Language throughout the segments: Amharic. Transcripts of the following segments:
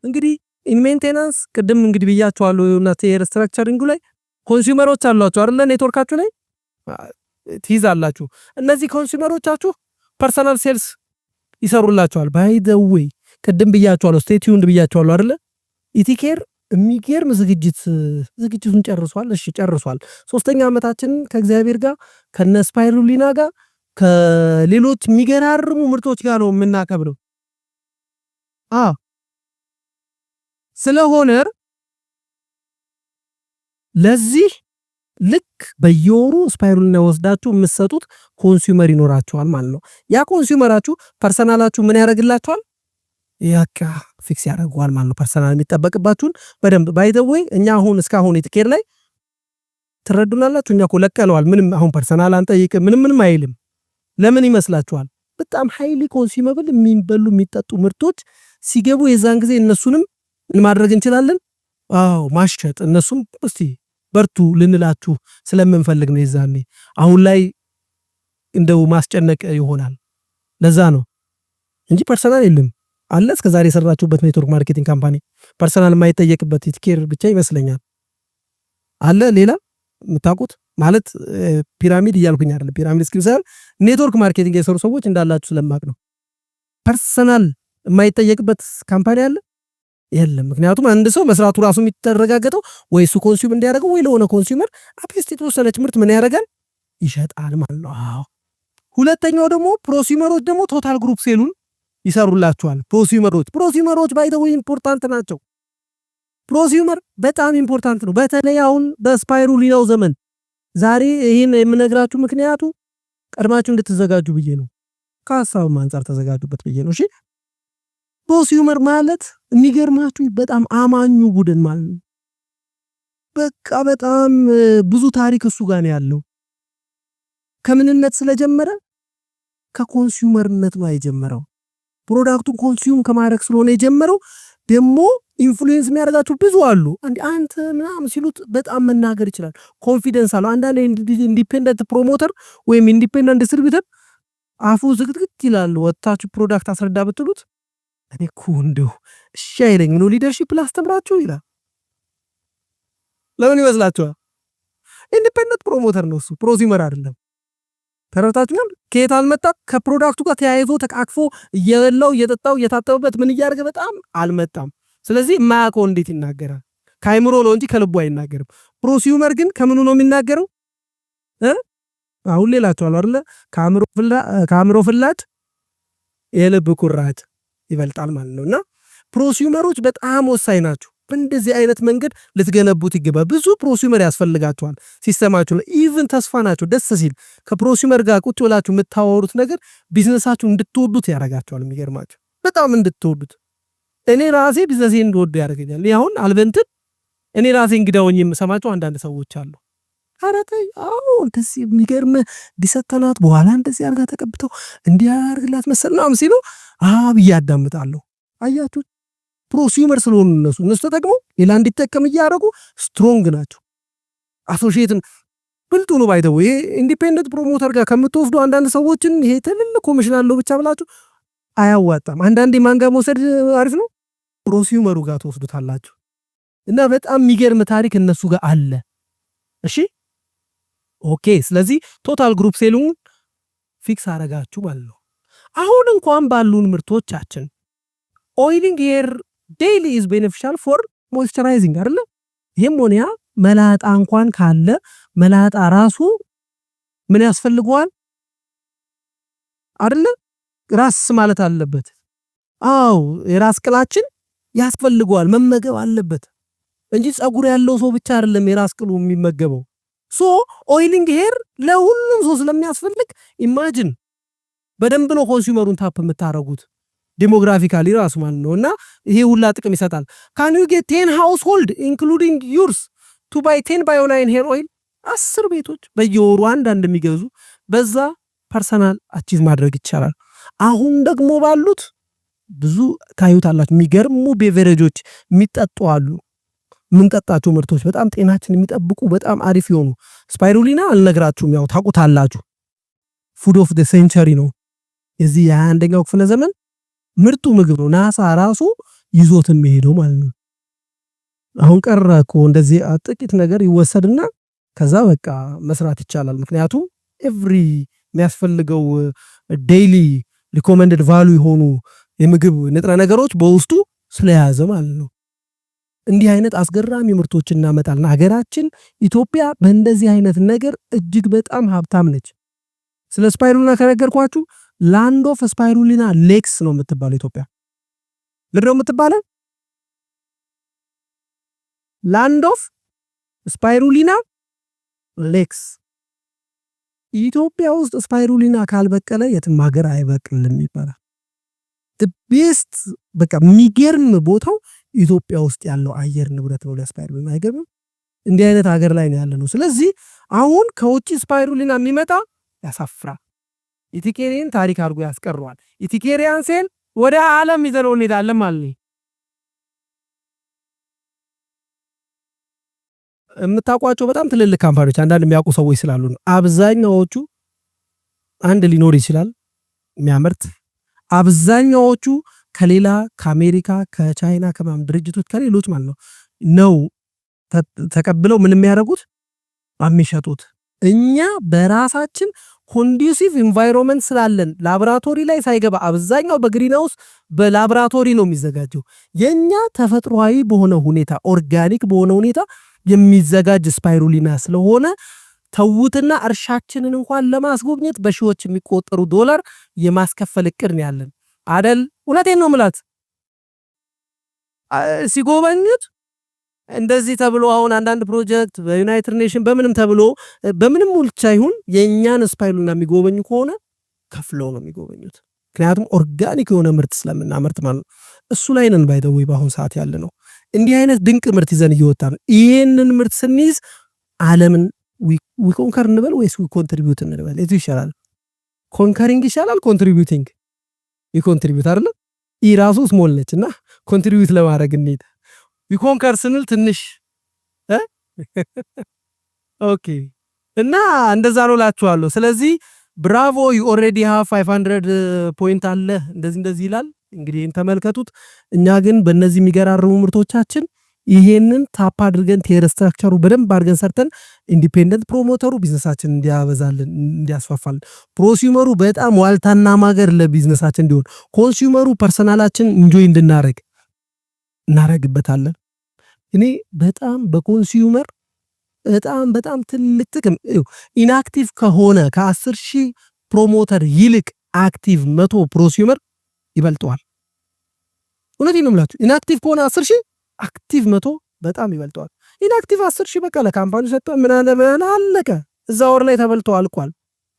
እንግዲህ ኢን ሜንቴናንስ ቅድም እንግዲህ ብያችኋለሁ እና ቴር ስትራክቸሪንግ ላይ ኮንሱመሮች አሏችሁ አይደል ኔትወርካችሁ ላይ ትይዛላችሁ እነዚህ ኮንሱመሮቻችሁ ፐርሰናል ሴልስ ይሰሩላችኋል ባይ ዘ ዌይ ቅድም ብያችኋለሁ ስቴይ ቲዩንድ ብያችኋለሁ አይደል ኢቲኬር የሚገርም ዝግጅቱን ጨርሷል እሺ ጨርሷል ሶስተኛ ዓመታችን ከእግዚአብሔር ጋር ከነስፓይሩሊና ጋር ከሌሎች የሚገራርሙ ምርቶች ጋር ነው የምናከብረው ስለሆነ ለዚህ ልክ በየወሩ ስፓይሩሊና ወስዳችሁ የምትሰጡት ኮንሱመር ይኖራችኋል ማለት ነው ያ ኮንሱመራችሁ ፐርሰናላችሁ ምን ያደርግላችኋል ያካ ፊክስ ያደርጋል ማለት ነው ፐርሰናል የሚጠበቅባችሁን በደንብ ባይ ዘ ዌይ እኛ አሁን እስካሁን ኢቲኬር ላይ ትረዱናላችሁ እኛ እኮ ለቀለዋል ምንም አሁን ፐርሰናል አንጠይቅ ምንም አይልም ለምን ይመስላችኋል በጣም ሃይሊ ኮንሱመብል የሚበሉ የሚጠጡ ምርቶች ሲገቡ የዛን ጊዜ እነሱንም ማድረግ እንችላለን ማሽሸጥ እነሱም እስቲ በርቱ ልንላችሁ ስለምንፈልግ ነው የዛኔ አሁን ላይ እንደው ማስጨነቅ ይሆናል ለዛ ነው እንጂ ፐርሰናል የለም አለ እስከዛሬ የሰራችሁበት ኔትወርክ ማርኬቲንግ ካምፓኒ ፐርሰናል የማይጠየቅበት ኢቲኬር ብቻ ይመስለኛል አለ ሌላ የምታውቁት ማለት ፒራሚድ እያልኩኝ አይደለም ፒራሚድ ስክሪፕት ኔትወርክ ማርኬቲንግ የሰሩ ሰዎች እንዳላችሁ ስለማቅ ነው ፐርሰናል የማይጠየቅበት ካምፓኒ አለ የለም ምክንያቱም አንድ ሰው መስራቱ ራሱ የሚተረጋገጠው ወይ እሱ ኮንሱም እንዲያደርገው ወይ ለሆነ ኮንሱመር አፕስት የተወሰነች ምርት ምን ያደርጋል ይሸጣል ማለት ነው ሁለተኛው ደግሞ ፕሮሱመሮች ደግሞ ቶታል ግሩፕ ሴሉን ይሰሩላችኋል ፕሮሱመሮች ባይ ዘ ዌይ ኢምፖርታንት ናቸው ፕሮሱመር በጣም ኢምፖርታንት ነው በተለይ አሁን በስፓይሩሊናው ዘመን ዛሬ ይሄን የምነግራችሁ ምክንያቱ ቀድማችሁ እንድትዘጋጁ ብዬ ነው ከሐሳቡ አንፃር ተዘጋጁበት ብዬ ነው እሺ ፕሮሱመር ማለት የሚገርማችሁ በጣም አማኙ ቡድን ማለት ነው በቃ በጣም ብዙ ታሪክ እሱ ጋር ነው ያለው ከምንነት ስለጀመረ ከኮንሱመርነት ነው የጀመረው ፕሮዳክቱን ኮንሱም ከማድረግ ስለሆነ የጀመረው ደግሞ ኢንፍሉዌንስ የሚያደርጋቸው ብዙ አሉ አንተ ምናምን ሲሉት በጣም መናገር ይችላል ኮንፊደንስ አለው አንዳንድ ኢንዲፔንደንት ፕሮሞተር ወይም ኢንዲፔንደንት ዲስትሪቢዩተር አፉ ዝግትግት ይላል ወጣችሁ ፕሮዳክት አስረዳ ብትሉት እኔ እኮ እንደው እሺ አይለኝ ነው ሊደርሺፕ ላስተምራችሁ ይላል ለምን ይመስላችኋል ኢንዲፔንደንት ፕሮሞተር ነው እሱ ፕሮሱመር አይደለም ተረታችሁን ከየት አልመጣ ከፕሮዳክቱ ጋር ተያይዞ ተቃቅፎ እየበላው እየጠጣው እየታጠበበት ምን እያደረገ በጣም አልመጣም ስለዚህ ማያውቀው እንዴት ይናገራል ካይምሮ ነው እንጂ ከልቡ አይናገርም ፕሮሱመር ግን ከምኑ ነው የሚናገረው አሁን ሌላችኋል አይደል ካምሮ ፍላድ የልብ ኩራት ይበልጣል ማለት ነውና ፕሮሱመሮች በጣም ወሳኝ ናቸው በእንደዚህ አይነት መንገድ ልትገነቡት ይገባል ብዙ ፕሮሱመር ያስፈልጋቸዋል ሲስተማችሁ ላይ ኢቭን ተስፋ ናቸው ደስ ሲል ከፕሮሱመር ጋር ቁጭ ብላችሁ የምታወሩት ነገር ቢዝነሳችሁ እንድትወዱት ያደርጋቸዋል የሚገርማችሁ በጣም እንድትወዱት እኔ ራሴ ቢዝነሴን እንድወዱ ያደርገኛል አሁን አልበንትን እኔ ራሴ እንግዳውኝ የምሰማቸው አንዳንድ ሰዎች አሉ አረተይ እንደዚህ የሚገርም ዲሰተናት በኋላ እንደዚህ አርጋ ተቀብተው እንዲያርግላት መሰልናም ሲሉ ያዳምጣለሁ አያችሁ ፕሮሱመር ስለሆኑ እነሱ ተጠቅሞ ሌላ እንዲጠቀም እያደረጉ ስትሮንግ ናቸው አሶሺየትን ብልጡ ነው ባይ ዘ ዌይ ኢንዲፔንደንት ፕሮሞተር ጋር ከምትወስዱ አንዳንድ ሰዎችን ይሄ ትልልቅ ኮሚሽን አለው ብቻ ብላችሁ አያዋጣም አንዳንዴ ማንጋ መውሰድ አሪፍ ነው ፕሮሱመሩ ጋር ተወስዱታላችሁ እና በጣም የሚገርም ታሪክ እነሱ ጋር አለ እሺ ኦኬ ስለዚህ ቶታል ግሩፕ ሴሉን ፊክስ አረጋችሁ ማለት ነው አሁን እንኳን ባሉን ምርቶቻችን ኦይሊንግ ሄር ዴይሊ ኢዝ ቤኔፊሻል ፎር ሞይስቸራይዚንግ አይደል ይሄም ሆነያ መላጣ እንኳን ካለ መላጣ ራሱ ምን ያስፈልገዋል አይደል ራስ ማለት አለበት የራስ ቅላችን ያስፈልገዋል መመገብ አለበት እንጂ ጸጉር ያለው ሰው ብቻ አይደለም የራስ ቅሉ የሚመገበው ኦይሊንግ ሄር ለሁሉም ሰው ስለሚያስፈልግ ኢማጂን በደንብ ነው ኮንሱመሩን ታፕ የምታረጉት ዴሞግራፊካሊ ራሱ ማለት ነውና ይሄ ሁላ ጥቅም ይሰጣል can you get 10 household including yours to buy 10 Bioline hair oil 10 ቤቶች በየወሩ አንድ የሚገዙ በዛ ፐርሰናል አቺቭ ማድረግ ይቻላል አሁን ደግሞ ባሉት ብዙ ታዩታላችሁ የሚገርሙ ቤቨሬጆች የሚጠጡ አሉ ምንጠጣቸው ምርቶች በጣም ጤናችን የሚጠብቁ በጣም አሪፍ ይሆኑ ስፓይሩሊና አልነግራችሁም ያው ታቁታላችሁ ፉድ ኦፍ ዘ ሴንቸሪ ነው እዚህ የ21ኛው ክፍለ ዘመን ምርጡ ምግብ ነው ናሳ ራሱ ይዞት የሚሄደው ማለት ነው። አሁን ቀረ እኮ እንደዚህ ጥቂት ነገር ይወሰድና ከዛ በቃ መስራት ይቻላል። ምክንያቱም ኤቭሪ የሚያስፈልገው ዴይሊ ሪኮመንድድ ቫሉ የሆኑ የምግብ ንጥረ ነገሮች በውስጡ ስለያዘ ማለት ነው። እንዲህ አይነት አስገራሚ ምርቶችን እናመጣልና ሀገራችን ኢትዮጵያ በእንደዚህ አይነት ነገር እጅግ በጣም ሀብታም ነች። ስለ ስፓይሩሊና ከነገርኳችሁ ላንድ ኦፍ ስፓይሩሊና ሌክስ ነው የምትባለው ኢትዮጵያ። ለምን የምትባለው ላንድ ኦፍ ስፓይሩሊና ሌክስ? ኢትዮጵያ ውስጥ ስፓይሩሊና ካልበቀለ የትም ሀገር አይበቅልም ይባላል። ቤስት በቃ የሚገርም ቦታው ኢትዮጵያ ውስጥ ያለው አየር ንብረት ነው ለስፓይሩሊና። አይገርምም? እንዲህ አይነት ሀገር ላይ ነው ያለነው። ስለዚህ አሁን ከውጪ ስፓይሩሊና የሚመጣ ያሳፍራል። ኢቲኬሪያን ታሪክ አድርጎ ያስቀረዋል። ኢቲኬሪያን ሴል ወደ ዓለም ይዘነው እንሄዳለን ማለት ነው። የምታውቋቸው በጣም ትልልቅ ካምፓኒዎች አንዳንድ የሚያውቁ ሰዎች ስላሉ ነው። አብዛኛዎቹ አንድ ሊኖር ይችላል የሚያመርት፣ አብዛኛዎቹ ከሌላ ከአሜሪካ ከቻይና ከማም ድርጅቶች ከሌሎች ማለት ነው ተቀብለው ምን የሚያደርጉት የሚሸጡት። እኛ በራሳችን ኮንዱሲቭ ኢንቫይሮንመንት ስላለን ላቦራቶሪ ላይ ሳይገባ አብዛኛው በግሪንሃውስ በላቦራቶሪ ነው የሚዘጋጀው። የኛ ተፈጥሯዊ በሆነ ሁኔታ ኦርጋኒክ በሆነ ሁኔታ የሚዘጋጅ ስፓይሩሊና ስለሆነ ተውትና እርሻችንን እንኳን ለማስጎብኘት በሺዎች የሚቆጠሩ ዶላር የማስከፈል እቅድ ነው ያለን አይደል? እውነቴን ነው የምላት። ሲጎበኙት እንደዚህ ተብሎ አሁን አንዳንድ ፕሮጀክት በዩናይትድ ኔሽን በምንም ተብሎ በምንም ውልቻ ይሁን የኛን ስፓይሩሊና የሚጎበኙ ከሆነ ከፍለው ነው የሚጎበኙት። ምክንያቱም ኦርጋኒክ የሆነ ምርት ስለምናመርት ማለት ነው። እሱ ላይ ነን ባይ ዘ ዌይ በአሁን ሰዓት ያለ ነው። እንዲህ አይነት ድንቅ ምርት ይዘን እየወጣ ነው። ይሄንን ምርት ስንይዝ ዓለምን ዊ ኮንከር እንበል ወይስ ዊ ኮንትሪቢዩት እንበል? የቱ ይሻላል? ኮንከሪንግ ይሻላል? ኮንትሪቢዩቲንግ? ይኮንትሪቢዩት አይደል? ራሱ ስሞል ነች እና ኮንትሪቢዩት ለማድረግ እንዴት ዊ ኮንከር ስንል ትንሽ ኦኬ። እና እንደዛ ነው እላችኋለሁ። ስለዚህ ብራቮ ዩ ኦልሬዲ ሃቭ 500 ፖይንት አለ እንደዚህ ይላል። እንግዲህ ተመልከቱት። እኛ ግን በእነዚህ የሚገራርሙ ምርቶቻችን ይሄንን ታፕ አድርገን ቲየር ስትራክቸሩ በደንብ አድርገን ሰርተን ኢንዲፔንደንት ፕሮሞተሩ ቢዝነሳችን እንዲያበዛልን እንዲያስፋፋልን፣ ፕሮሱመሩ በጣም ዋልታና ማገር ለቢዝነሳችን እንዲሆን፣ ኮንሱመሩ ፐርሰናላችን ኢንጆይ እንድናረግ እናረግበታለን። እኔ በጣም በኮንሱመር በጣም ትልቅ ጥቅም ኢንአክቲቭ ከሆነ ከ10,000 ፕሮሞተር ይልቅ አክቲቭ 100 ፕሮሱመር ይበልጠዋል። እውነቴን ነው የምላችሁ። ኢንአክቲቭ ከሆነ 10,000 አክቲቭ 100 በጣም ይበልጠዋል። ኢንአክቲቭ 10,000 በቃ ለካምፓኒ ሰጠ ምን አለቀ። እዛ ወር ላይ ተበልቶ አልቋል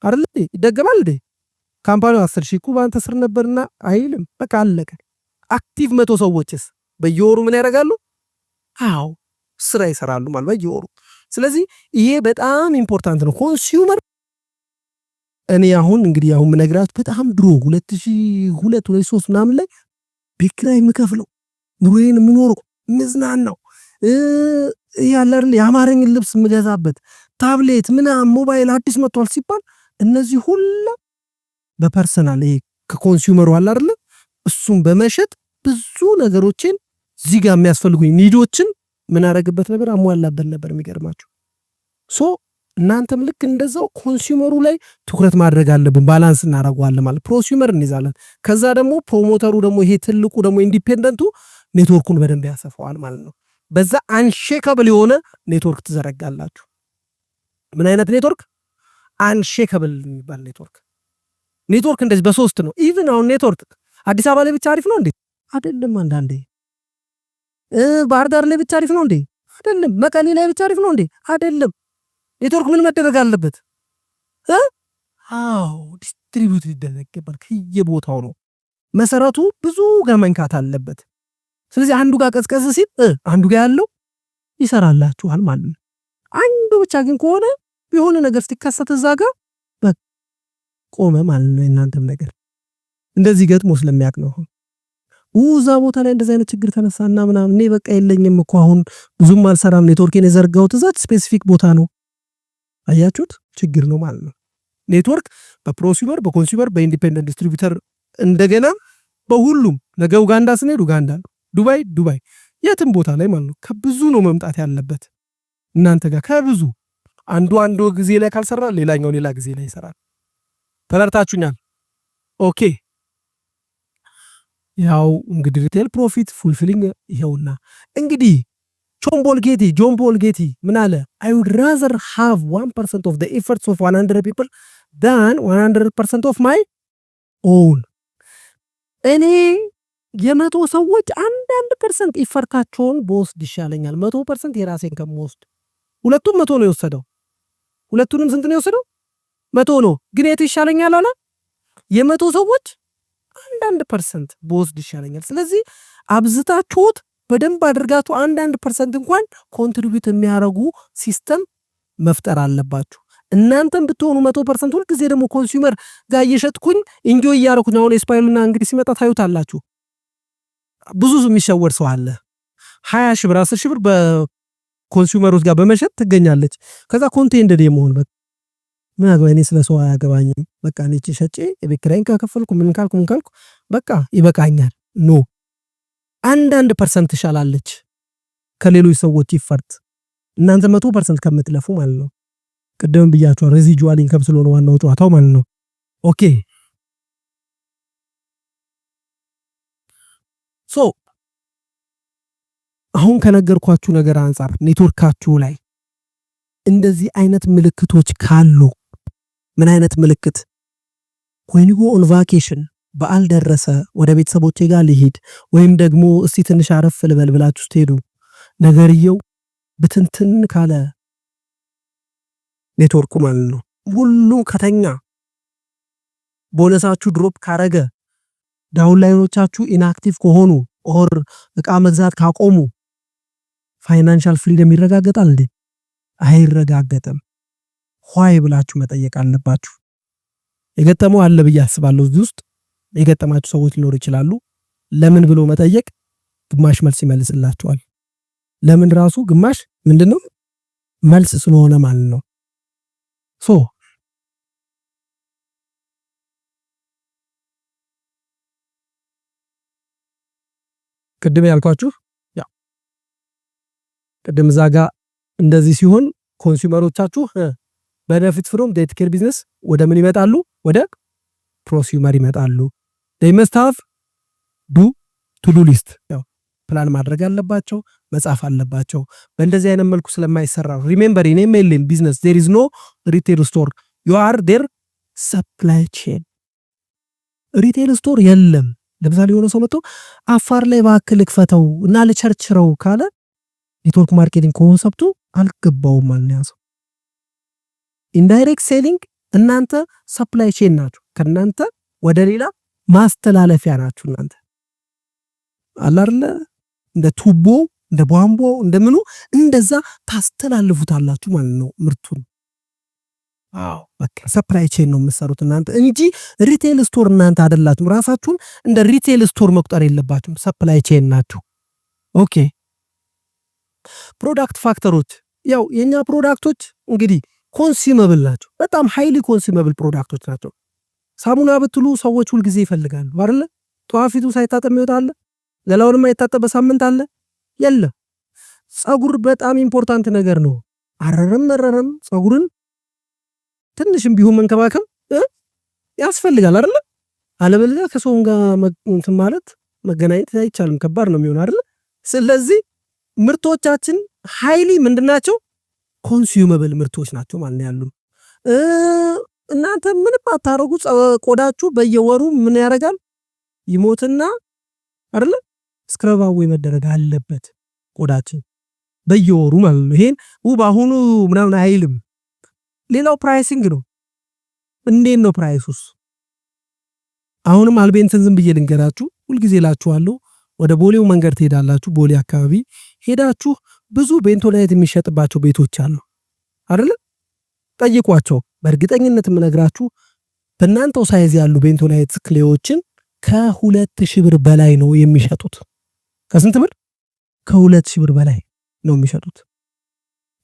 አይደል? ይደገማል እንዴ? ካምፓኒው 10,000 እኮ ባንተ ስር ነበርና አይልም። በቃ አለቀ። አክቲቭ 100 ሰዎችስ በየወሩ ምን ያደርጋሉ? አዎ ስራ ይሰራሉ ማለት በየወሩ። ስለዚህ ይሄ በጣም ኢምፖርታንት ነው። ኮንሱመር እኔ አሁን የምነግራችሁ በጣም ድሮ 2002 2003 ምናምን ላይ ቤት ኪራይ የምከፍለው ኑሮዬን የምኖረው ምዝናናው ያለ አይደል የአማርኛ ልብስ የምገዛበት ታብሌት ምናምን ሞባይል አዲስ መጥቷል ሲባል እነዚህ ሁሉ በፐርሰናል ይሄ ከኮንሱመሩ አለ አይደል እሱን በመሸጥ ብዙ ነገሮችን እዚህ ጋር የሚያስፈልጉኝ ኒዶችን ምን አረግበት ነበር አሟላበት ነበር። የሚገርማችሁ እናንተም ልክ እንደዛው ኮንሱመሩ ላይ ትኩረት ማድረግ አለብን። ባላንስ እናደርገዋለን ማለት ፕሮሱመር እንይዛለን። ከዛ ደግሞ ፕሮሞተሩ ደግሞ ይሄ ትልቁ ደግሞ ኢንዲፔንደንቱ ኔትወርኩን በደንብ ያሰፋዋል ማለት ነው። በዛ አንሼከብል የሆነ ኔትወርክ ትዘረጋላችሁ። ምን አይነት ኔትወርክ? አንሼከብል የሚባል ኔትወርክ እንደዚህ በሶስት ነው። ኢቭን አሁን ኔትወርክ አዲስ አበባ ላይ ብቻ አሪፍ ነው እንዴ? አይደለም። አንዳንዴ ባህር ዳር ላይ ብቻ አሪፍ ነው እንዴ? አይደለም። መቀሌ ላይ ብቻ አሪፍ ነው እንዴ? አይደለም። ኔትወርክ ምን መደረግ አለበት? ዲስትሪቢዩት ይደረጋል። ከየቦታው ነው መሰረቱ ብዙ ጋር መንካት አለበት። ስለዚህ አንዱ ጋር ቀዝቀዝ ሲል አንዱ ጋር ያለው ይሰራላችኋል ማለት ነው። አንዱ ብቻ ግን ከሆነ የሆነ ነገር ሲከሰት እዛ ጋር ቆመ ማለት ነው። እናንተም ነገር እንደዚህ ገጥሞ ስለሚያውቅ ነው። እዛ ቦታ ላይ እንደዚህ አይነት ችግር ተነሳና ምናምን እኔ በቃ የለኝም እኮ አሁን ብዙም አልሰራም ኔትወርኬን የዘርጋሁት እዛ ስፔሲፊክ ቦታ ነው። አያችሁት? ችግር ነው ማለት ነው። ኔትወርክ በፕሮሱመር በኮንሱመር በኢንዲፔንደንት ዲስትሪቢዩተር እንደገና በሁሉም ነገ ኡጋንዳ ስንሄድ ኡጋንዳ ዱባይ የትም ቦታ ላይ ማለት ነው ከብዙ ነው መምጣት ያለበት እናንተ ጋር ከብዙ አንዱ ጊዜ ላይ ካልሰራ ሌላኛው ሌላ ጊዜ ላይ ይሰራል። ተረድታችሁኛል? ኦኬ ያው እንግዲህ ሪቴል ፕሮፊት ፉልፊሊንግ ይሄውና እንግዲህ ጆን ቦል ጌቲ ምን አለ? I would rather have 1% of the efforts of 100 people than 100% of my own። እኔ የመቶ ሰዎች 1% ኢፈርታቸውን በወስድ ይሻለኛል 100% የራሴን ከምወስድ። ሁለቱም 100 ነው የወሰደው። ሁለቱንም ስንት ነው የወሰደው? 100 ነው። ግን የት ይሻለኛል አለ? የመቶ ሰዎች 1% በወስድ ይሻለኛል። ስለዚህ አብዝታችሁት በደንብ አድርጋችሁ 1% እንኳን ኮንትሪቢዩት የሚያደርጉ ሲስተም መፍጠር አለባችሁ። እናንተም ብትሆኑ 100% ሁሉ ጊዜ ደግሞ ኮንሱመር ጋር እየሸጥኩኝ ኢንጆይ እያደረኩኝ አሁን ስፓይሉና እንግዲህ ሲመጣ ታዩታላችሁ። ብዙ የሚሸወድ ሰው አለ። 20 ሺህ ብር 10 ሺህ ብር በኮንሱመሮች ጋር በመሸጥ ትገኛለች። ከዛ ኮንቴንደድ የመሆን በቃ ምን አገባኝ እኔ ስለሰው አያገባኝም በቃ እኔ ሸጬ የቤት ኪራይን ከከፈልኩ ምን ካልኩ በቃ ይበቃኛል። ኖ 1% ትሻላለች ከሌሎች ሰዎች ይፈርት እናንተ 100% ከምትለፉ ማለት ነው። ቅድም ብያችኋል ሬዚጁዋል ኢንከም ስለሆነ ዋናው ጨዋታው ማለት ነው። ኦኬ ሶ አሁን ከነገርኳችሁ ነገር አንፃር ኔትወርካችሁ ላይ እንደዚህ አይነት ምልክቶች ካሉ ምን አይነት ምልክት when you go on vacation በዓል ደረሰ ወደ ቤተሰቦቼ ጋር ልሂድ ወይም ደግሞ እስቲ ትንሽ አረፍ ልበል ብላችሁ ስትሄዱ ነገርየው ብትንትን ካለ ኔትወርኩ ማለት ነው ሁሉ ከተኛ ቦነሳችሁ ድሮፕ ካረገ ዳውንላይኖቻችሁ ኢንአክቲቭ ከሆኑ ኦር እቃ መግዛት ካቆሙ ፋይናንሻል ፍሪደም ይረጋገጣል እንዴ? አይረጋገጥም። ሆይ ብላችሁ መጠየቅ አለባችሁ። የገጠመው አለ ብዬ አስባለሁ። እዚህ ውስጥ የገጠማችሁ ሰዎች ሊኖሩ ይችላሉ። ለምን ብሎ መጠየቅ ግማሽ መልስ ይመልስላችኋል። ለምን ራሱ ግማሽ ምንድነው መልስ ስለሆነ ማለት ነው። ሶ ቅድም ያልኳችሁ ያው ቅድም ዛጋ እንደዚህ ሲሆን ኮንሱመሮቻችሁ benefit from the care business ወደ ምን ይመጣሉ? ወደ ፕሮሱመር ይመጣሉ። they must have to-do list ያው ፕላን ማድረግ አለባቸው፣ መጻፍ አለባቸው። በእንደዚህ አይነት መልኩ ስለማይሰራ remember in MLM business there is no retail store, you are their supply chain። ሪቴል ስቶር የለም። ለምሳሌ የሆነ ሰው መጥቶ አፋር ላይ ባክል ክፈተው እና ለቸርችረው ካለ ኔትወርክ ማርኬቲንግ ኮንሰፕቱ አልገባውም ማለት ነው። ኢንዳይሬክት ሴሊንግ እናንተ ሰፕላይ ቼን ናችሁ። ከናንተ ወደ ሌላ ማስተላለፊያ ናችሁ። እናንተ አላርለ እንደ ቱቦ እንደ ቧንቧ እንደምኑ እንደዛ ታስተላልፉታላችሁ ማለት ነው ምርቱን። በቃ ሰፕላይ ቼን ነው የምትሰሩት እናንተ እንጂ ሪቴል ስቶር እናንተ አይደላችሁም። ራሳችሁን እንደ ሪቴል ስቶር መቁጠር የለባችሁም። ሰፕላይ ቼን ናችሁ። ኦኬ ፕሮዳክት ፋክተሮች ያው የኛ ፕሮዳክቶች እንግዲህ ኮንሱመብል ናቸው። በጣም ሃይሊ ኮንሱመብል ፕሮዳክቶች ናቸው። ሳሙና ብትሉ ሰዎች ሁሉ ጊዜ ይፈልጋሉ አይደል? ጧፊቱ ሳይታጠብ ይወጣል። ለላውንም አይታጠብ በሳምንት አለ የለ። ጸጉር በጣም ኢምፖርታንት ነገር ነው። አረረም ጸጉርን ትንሽም ቢሆን መንከባከብ ያስፈልጋል አይደል? አለበለዚያ ከሰው ጋር እንትን ማለት መገናኘት አይቻልም። ከባድ ነው የሚሆነው አይደል? ስለዚህ ምርቶቻችን ሃይሊ ምንድናቸው? ኮንሱመብል ምርቶች ናቸው ማለት ነው ያሉ። እናንተ ምንም አታረጉ ቆዳችሁ በየወሩ ምን ያደርጋል? ይሞትና አይደል? ስክራባው መደረግ አለበት ቆዳችን በየወሩ ማለት ነው። ይሄን ባሁኑ ምናምን አይልም። ሌላው ፕራይሲንግ ነው። እንዴት ነው ፕራይሱስ? አሁንም አልቤንትን ዝም ብዬ ልንገራችሁ። ሁሉ ጊዜ እላችኋለሁ ወደ ቦሌው መንገድ ትሄዳላችሁ። ቦሌ አካባቢ ሄዳችሁ ብዙ ቤንቶላይት የሚሸጥባቸው ቤቶች አሉ አይደል? ጠይቋቸው። በእርግጠኝነት የምነግራችሁ በእናንተው ሳይዝ ያሉ ቤንቶላይት ክሌዎችን ከ2000 ብር በላይ ነው የሚሸጡት። ከስንት ብር? ከ2000 ብር በላይ ነው የሚሸጡት።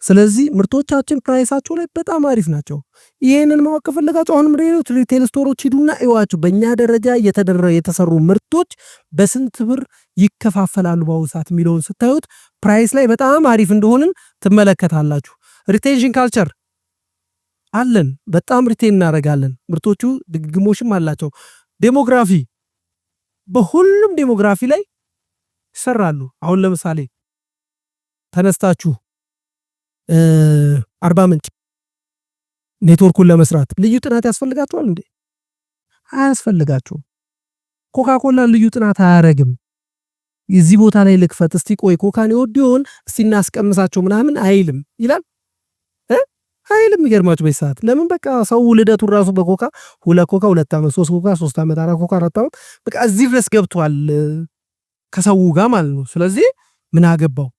ስለዚህ ምርቶቻችን ፕራይሳቸው ላይ በጣም አሪፍ ናቸው። ይሄንን ማወቅ ከፈለጋችሁ አሁንም ሪቴል ስቶሮች ሂዱና እዩዋቸው። በእኛ ደረጃ የተሰሩ ምርቶች በስንት ብር ይከፋፈላሉ በአሁኑ ሰዓት የሚለውን ስታዩት ፕራይስ ላይ በጣም አሪፍ እንደሆንን ትመለከታላችሁ። ሪቴንሽን ካልቸር አለን፣ በጣም ሪቴን እናደርጋለን። ምርቶቹ ድግግሞሽም አላቸው። ዴሞግራፊ በሁሉም ዴሞግራፊ ላይ ይሰራሉ። አሁን ለምሳሌ ተነስታችሁ አርባ ምንጭ ኔትወርኩን ለመስራት ልዩ ጥናት ያስፈልጋችኋል እንዴ? አያስፈልጋችሁም። ኮካኮላ ልዩ ጥናት አያረግም። የዚህ ቦታ ላይ ልክፈት እስቲ ቆይ ኮካን ይወድ ይሆን እስቲ እናስቀምሳቸው ምናምን አይልም ይላል አይልም። ይገርማችሁ በሰዓት ለምን በቃ ሰው ልደቱን ራሱ በኮካ 2 ኮካ 2 ዓመት 3 ኮካ 3 ዓመት 4 ኮካ 4 ዓመት በቃ እዚህ ድረስ ገብቷል ከሰው ጋር ማለት ነው። ስለዚህ ምን አገባው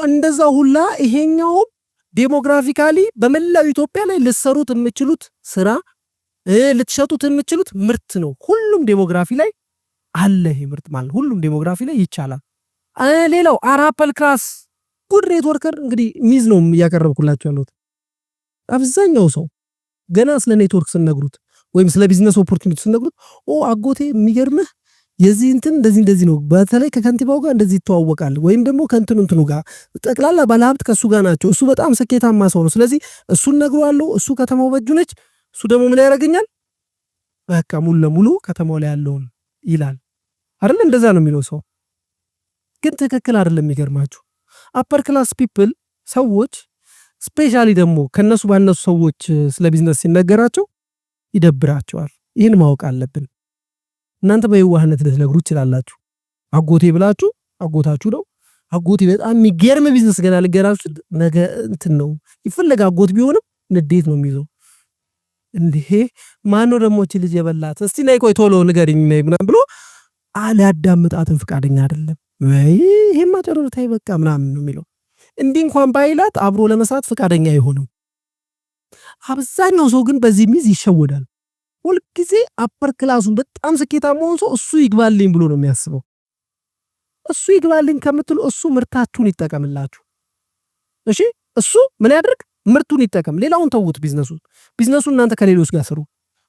እንደዛ ሁላ ይሄኛው ዴሞግራፊካሊ በመላው ኢትዮጵያ ላይ ልትሰሩት የምትችሉት ስራ ልትሸጡት የምትችሉት ምርት ነው። ሁሉም ዴሞግራፊ ላይ አለ ይሄ ምርት ማለት ሁሉም ዴሞግራፊ ላይ ይቻላል። ሌላው አራፐል ክላስ ጉድ ኔትወርከር እንግዲህ ሚዝ ነው እያቀረብኩላችሁ ያለሁት። አብዛኛው ሰው ገና ስለ ኔትወርክ ስነግሩት ወይም ስለ ቢዝነስ ኦፖርቹኒቲ ስነግሩት አጎቴ የሚገርምህ የዚህ እንደዚህ ነው በተለይ ከከንቲባው ጋር እንደዚህ ይተዋወቃል ወይም ደግሞ ከእንትኑ ጋር ጠቅላላ ባለሀብት ከሱ ጋር ናቸው። እሱ በጣም ስኬታማ ሰው ነው። ስለዚህ እሱን ነግሯለሁ። እሱ ከተማው በእጁ ነች። እሱ ደግሞ ምን ያደርገኛል በቃ ሙሉ ለሙሉ ከተማው ላይ ያለውን ይላል አይደል? እንደዛ ነው የሚለው ሰው ግን ትክክል አይደለም። የሚገርማችሁ አፐር ክላስ ፒፕል ሰዎች ስፔሻሊ ደግሞ ከነሱ ባነሱ ሰዎች ስለ ቢዝነስ ሲነገራቸው ይደብራቸዋል። ይህን ማወቅ አለብን። እናንተ በየዋህነት ልትነግሩ ትችላላችሁ። አጎቴ ብላችሁ አጎታችሁ ነው። አጎቴ በጣም የሚገርም ቢዝነስ ገና ልገራችሁ ነገ እንትን ነው ይፈልጋ አጎት ቢሆንም ንዴት ነው የሚይዘው። እንዴ ማን ነው ደግሞ እቺ ልጅ የበላት እስቲ ነይ ቆይ ቶሎ ንገሪኝ ነይ ምናምን ብሎ አላዳምጣትም ፍቃደኛ አይደለም ወይ ይሄማ ጨረርታይ በቃ ምናምን ነው የሚለው። እንዲህ እንኳን ባይላት አብሮ ለመስራት ፍቃደኛ አይሆንም። አብዛኛው ሰው ግን በዚህ ሚዝ ይሸወዳል። ሁል ጊዜ አፐር ክላሱን በጣም ስኬታማ ሆኖ ሰው እሱ ይግባልኝ ብሎ ነው የሚያስበው። እሱ ይግባልኝ ከምትሉ እሱ ምርታችሁን ይጠቀምላችሁ። እሺ እሱ ምን ያድርግ? ምርቱን ይጠቀም። ሌላውን ተውት። ቢዝነሱ እናንተ ከሌሎች ጋር ስሩ።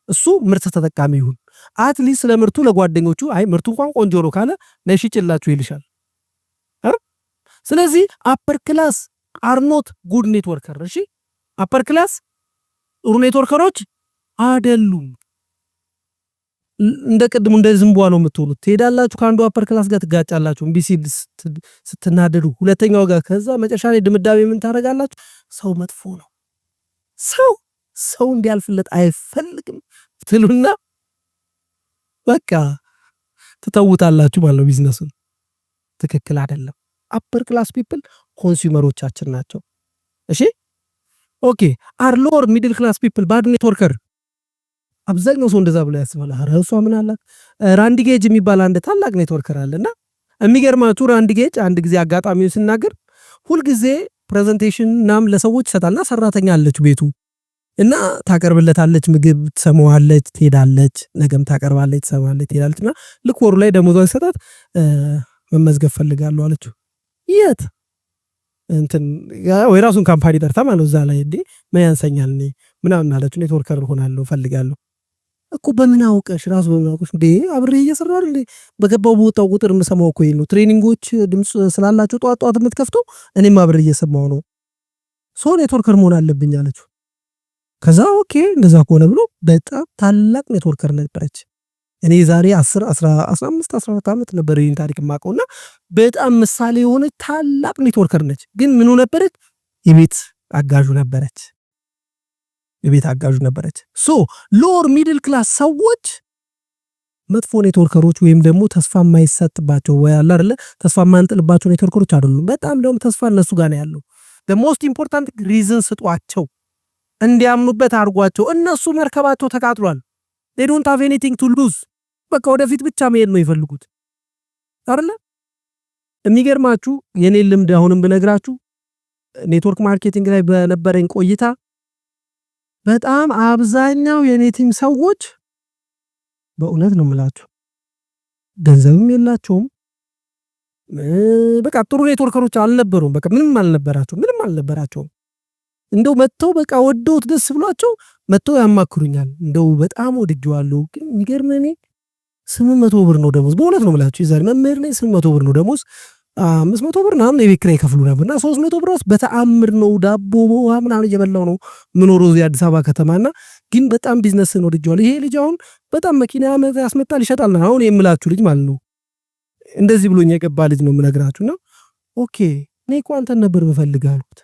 እሱ ምርት ተጠቃሚ ይሁን። አትሊስት ለምርቱ ለጓደኞቹ አይ ምርቱ እንኳን ቆንጆ ነው ካለ ነሽጭላችሁ ይልሻል። ስለዚህ አፐር ክላስ አር ኖት ጉድ ኔትወርከር። እሺ አፐር ክላስ ጥሩ ኔትወርከሮች አይደሉም። እንደ ቅድሙ እንደ ዝንቧ ነው የምትሆኑት። ትሄዳላችሁ ከአንዱ አፐር ክላስ ጋር ትጋጫላችሁ ቢሲል ስትናደዱ ሁለተኛው ጋር ከዛ መጨረሻ ላይ ድምዳሜ ምን ታረጋላችሁ? ሰው መጥፎ ነው፣ ሰው እንዲያልፍለት አይፈልግም ትሉና በቃ ትተውታላችሁ ማለት ነው ቢዝነሱን። ትክክል አይደለም። አፐር ክላስ ፒፕል ኮንሱመሮቻችን ናቸው። እሺ ኦኬ አር ሎወር ሚድል ክላስ ፒፕል ባድ ኔትወርከር። አብዛኛው ሰው እንደዛ ብሎ ያስባል። አረሷ ምን አላት? ራንዲ ጌጅ የሚባል አንድ ታላቅ ኔትወርከር አለና የሚገርማችሁ ራንዲ ጌጅ አንድ ጊዜ አጋጣሚውን ሲናገር ሁል ጊዜ ፕሬዘንቴሽን ናም ለሰዎች ይሰጣልና ሰራተኛ አለች ቤቱ እና ታቀርብለታለች፣ ምግብ ትሰማዋለች፣ ትሄዳለች፣ ነገም ታቀርባለች፣ ትሰማለች፣ ትሄዳለችና ልክ ወሩ ላይ ደሞዟን ሲሰጣት መመዝገብ ፈልጋለሁ አለችው። የት እንትን ወይ ራሱን ካምፓኒ ጠርታ ማለት እዛ ላይ እንዴ ምን ያንሰኛል እኔ ምናምን አለችው። ኔትወርከር ሆናለሁ ፈልጋለሁ እኮ በምን አውቀሽ ራሱ በምን አውቀሽ እንዴ አብሬ እየሰራሁ አይደል በገባው በወጣው ቁጥር የምሰማው እኮ ነው። ትሬኒንጎች ድምጽ ስላላቸው ጧጧት የምትከፍተው እኔም አብሬ እየሰማው ነው። ሶ ኔትወርከር መሆን አለብኝ አለችው። ከዛ ኦኬ እንደዛ ከሆነ ብሎ በጣም ታላቅ ኔትወርከር ነበረች። እኔ ዛሬ 10 15 14 ዓመት ነበር ይሄን ታሪክ ማቀውና በጣም ምሳሌ የሆነ ታላቅ ኔትወርከር ነች። ግን ምኑ ነበረች? የቤት አጋዡ ነበረች። ሶ ሎወር ሚድል ክላስ ሰዎች መጥፎ ኔትወርከሮች ወይም ደግሞ ተስፋ የማይሰጥባቸው ወይ አለ አይደለ ተስፋ የማንጥልባቸው ኔትወርከሮች አይደሉም። በጣም ደግሞ ተስፋ እነሱ ጋር ነው ያለው። the most important reason ስጧቸው፣ እንዲያምኑበት አድርጓቸው። እነሱ መርከባቸው ተቃጥሏል። they don't have anything to lose። በቃ ወደፊት ብቻ መሄድ ነው ይፈልጉት አይደለ? የሚገርማችሁ የኔ ልምድ አሁንም ብነግራችሁ ኔትወርክ ማርኬቲንግ ላይ በነበረኝ ቆይታ በጣም አብዛኛው የኔ ቲም ሰዎች በእውነት ነው የምላችሁ ገንዘብም የላቸውም፣ በቃ ጥሩ ኔትወርከሮች አልነበሩም። በቃ ምንም አልነበራቸውም። እንደው መጥተው በቃ ወደውት ደስ ብሏቸው መጥተው ያማክሩኛል። እንደው በጣም ወድጄዋለሁ ግን የሚገርምህ እኔ 800 ብር ነው ደሞዝ። በእውነት ነው የምላችሁ የዛሬ መምህር ነኝ። 800 ብር ነው ደሞዝ። 500 ብር ምናምን የቤት ኪራይ ይከፍሉ ነበርና 300 ብር በተአምር ነው ዳቦ በውሃ ምናምን እየበላው ነው ምኖረው እዚህ አዲስ አበባ ከተማና ግን በጣም ቢዝነስን ወድጄዋለሁ። ይሄ ልጅ አሁን በጣም መኪና ያስመጣል ይሸጣል። አሁን የምላችሁ ልጅ ማለት ነው እንደዚህ ብሎኝ የገባ ልጅ ነው የምነግራችሁና ኦኬ እኔ እኮ አንተን ነበር የምፈልግህ አልኩት።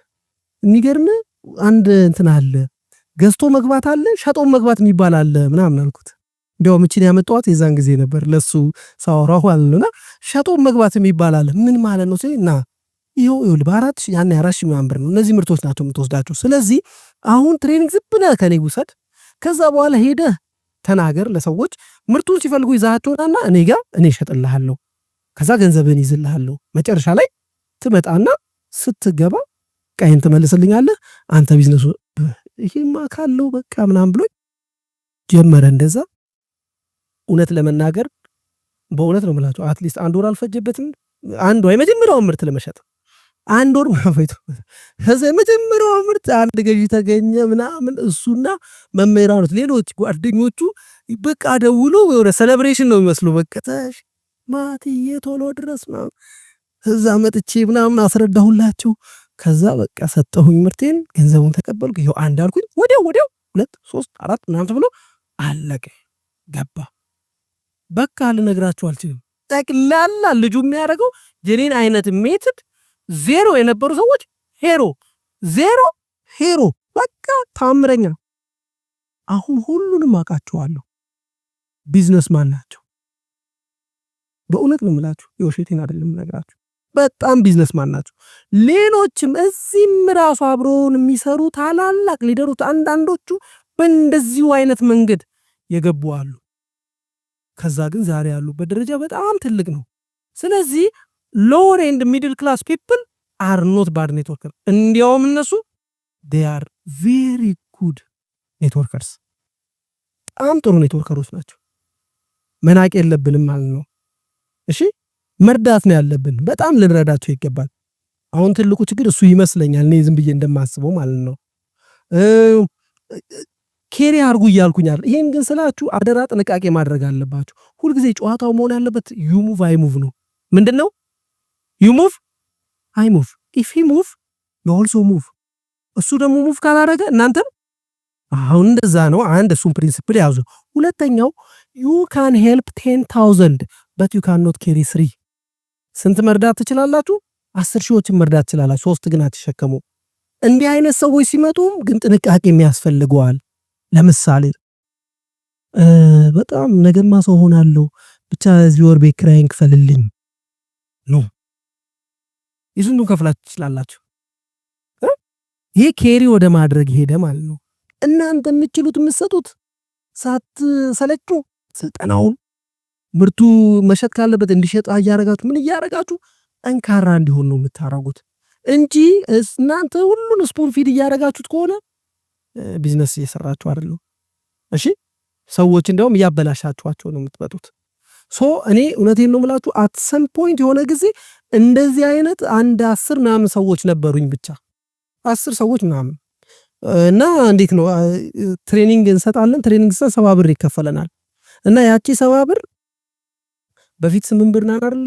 የሚገርምህ አንድ እንትን አለ ገዝቶ መግባት አለ ሸጦ መግባት የሚባል አለ ምናምን አልኩት። እንደው ምችን ያመጣሁት የዛን ጊዜ ነበር ለሱ ሳወራው አለና ሸጦ መግባት የሚባል አለ ምን ማለት ነው ሲልና ይኸው በአራት ያን 4000 ምናምን ብር ነው እነዚህ ምርቶች ናቸው የምትወስዳቸው። ስለዚህ አሁን ትሬኒንግ ዝም ብለህ ከኔ ውሰድ፣ ከዛ በኋላ ሄደህ ተናገር ለሰዎች ምርቱን ሲፈልጉ ይዛቸውና እኔ ጋር እኔ እሸጥልሃለሁ፣ ከዛ ገንዘብህን ይዝልሃለሁ፣ መጨረሻ ላይ ትመጣና ስትገባ ቀይን ትመልስልኛለህ አንተ ቢዝነሱ ይሄማ ካለው በቃ ምናምን ብሎ ጀመረ እንደዛ። እውነት ለመናገር በእውነት ነው የምላችሁ አትሊስት 1 ወር አልፈጀበትም። አንድ ወይ መጀመሪያው ምርት ለመሸጥ 1 ወር ማፈይቶ ከዛ መጀመሪያው ምርት አንድ ገዢ ተገኘ ምናምን እሱና መምህራኖች ሌሎች ጓደኞቹ በቃ ደውሎ የሆነ ሴሌብሬሽን ነው የሚመስለው። በቃ ተሽ ማትዬ ቶሎ ድረስ ምናምን ከዛ መጥቼ ምናምን አስረዳሁላቸው። ከዛ በቃ ሰጠሁኝ ምርቴን ገንዘቡን ተቀበልኩ። ይሄው አንድ አልኩኝ ወዲያው 2 3 4 ምናምን ብሎ አለቀ ገባ። በቃ ልነግራችሁ አልችልም። ጠቅላላ ልጁ የሚያደርገው የኔን አይነት ሜትድ ዜሮ የነበሩ ሰዎች ሄሮ በቃ ታምረኛ አሁን ሁሉንም አውቃቸዋለሁ። ቢዝነስማን ናቸው። በእውነት ነው የምላችሁ የውሸቴን አይደለም የምነግራችሁ። በጣም ቢዝነስማን ናቸው። ሌሎችም እዚህም ራሱ አብሮን የሚሰሩ ታላላቅ ሊደሮች አንዳንዶቹ በእንደዚሁ አይነት መንገድ የገቡ አሉ። ከዛ ግን ዛሬ ያሉበት ደረጃ በጣም ትልቅ ነው። ስለዚህ ሎወር ኤንድ ሚድል ክላስ ፒፕል አር ኖት ባድ ኔትወርከር። እንዲያውም እነሱ they are very good ኔትወርከርስ፣ በጣም ጥሩ ኔትወርከሮች ናቸው። መናቅ የለብንም ማለት ነው። እሺ መርዳት ነው ያለብን። በጣም ልንረዳቸው ይገባል። አሁን ትልቁ ችግር እሱ ይመስለኛል እኔ ዝም ብዬ እንደማስበው ማለት ነው። ኬሪ አርጉ እያልኩኝ አይደል። ይሄን ግን ስላችሁ አደራ ጥንቃቄ ማድረግ አለባችሁ። ሁሉ ጊዜ ጨዋታው መሆን ያለበት ዩ ሙቭ አይ ሙቭ ነው። ምንድነው ዩ ሙቭ አይ ሙቭ፣ ኢፍ ሂ ሙቭ ዩ ኦልሶ ሙቭ። እሱ ደግሞ ሙቭ ካላረገ እናንተም አሁን እንደዛ ነው። አንድ እሱን ፕሪንሲፕል ያዙ። ሁለተኛው ዩ ካን ሄልፕ 10,000 but you cannot carry 3። ስንት መርዳት ትችላላችሁ? 10 ሺዎችን መርዳት ትችላላችሁ፣ 3 ግን አትሸከሙ። እንዲህ አይነት ሰዎች ሲመጡም ግን ጥንቃቄ የሚያስፈልገዋል። ለምሳሌ በጣም ነገማ ሰው ሆናለሁ ብቻ እዚህ ወር ቤት ኪራይን ክፈልልኝ ነው ይዙን ከፍላችሁ ትችላላችሁ። ይሄ ኬሪ ወደ ማድረግ ሄደ ማለት ነው። እናንተ የምትችሉት የምትሰጡት ሳትሰለቹ ስልጠናውን ምርቱ መሸጥ ካለበት እንዲሸጥ አያረጋችሁ ምን እያረጋችሁ ጠንካራ እንዲሆን ነው የምታረጉት እንጂ እናንተ ሁሉን ስፖን ፊድ እያረጋችሁት ከሆነ ቢዝነስ እየሰራችሁ አይደለም። እሺ ሰዎች እንደውም እያበላሻችኋቸው ነው የምትመጡት። እኔ እውነቴን ነው የምላችሁ አት ሰም ፖይንት የሆነ ጊዜ እንደዚህ አይነት አንድ 10 ምናምን ሰዎች ነበሩኝ፣ ብቻ 10 ሰዎች ምናምን እና እንዴት ነው ትሬኒንግ እንሰጣለን። ትሬኒንግ 70 ብር ይከፈለናል እና ያቺ 70 ብር በፊት 8 ብር ናን አይደል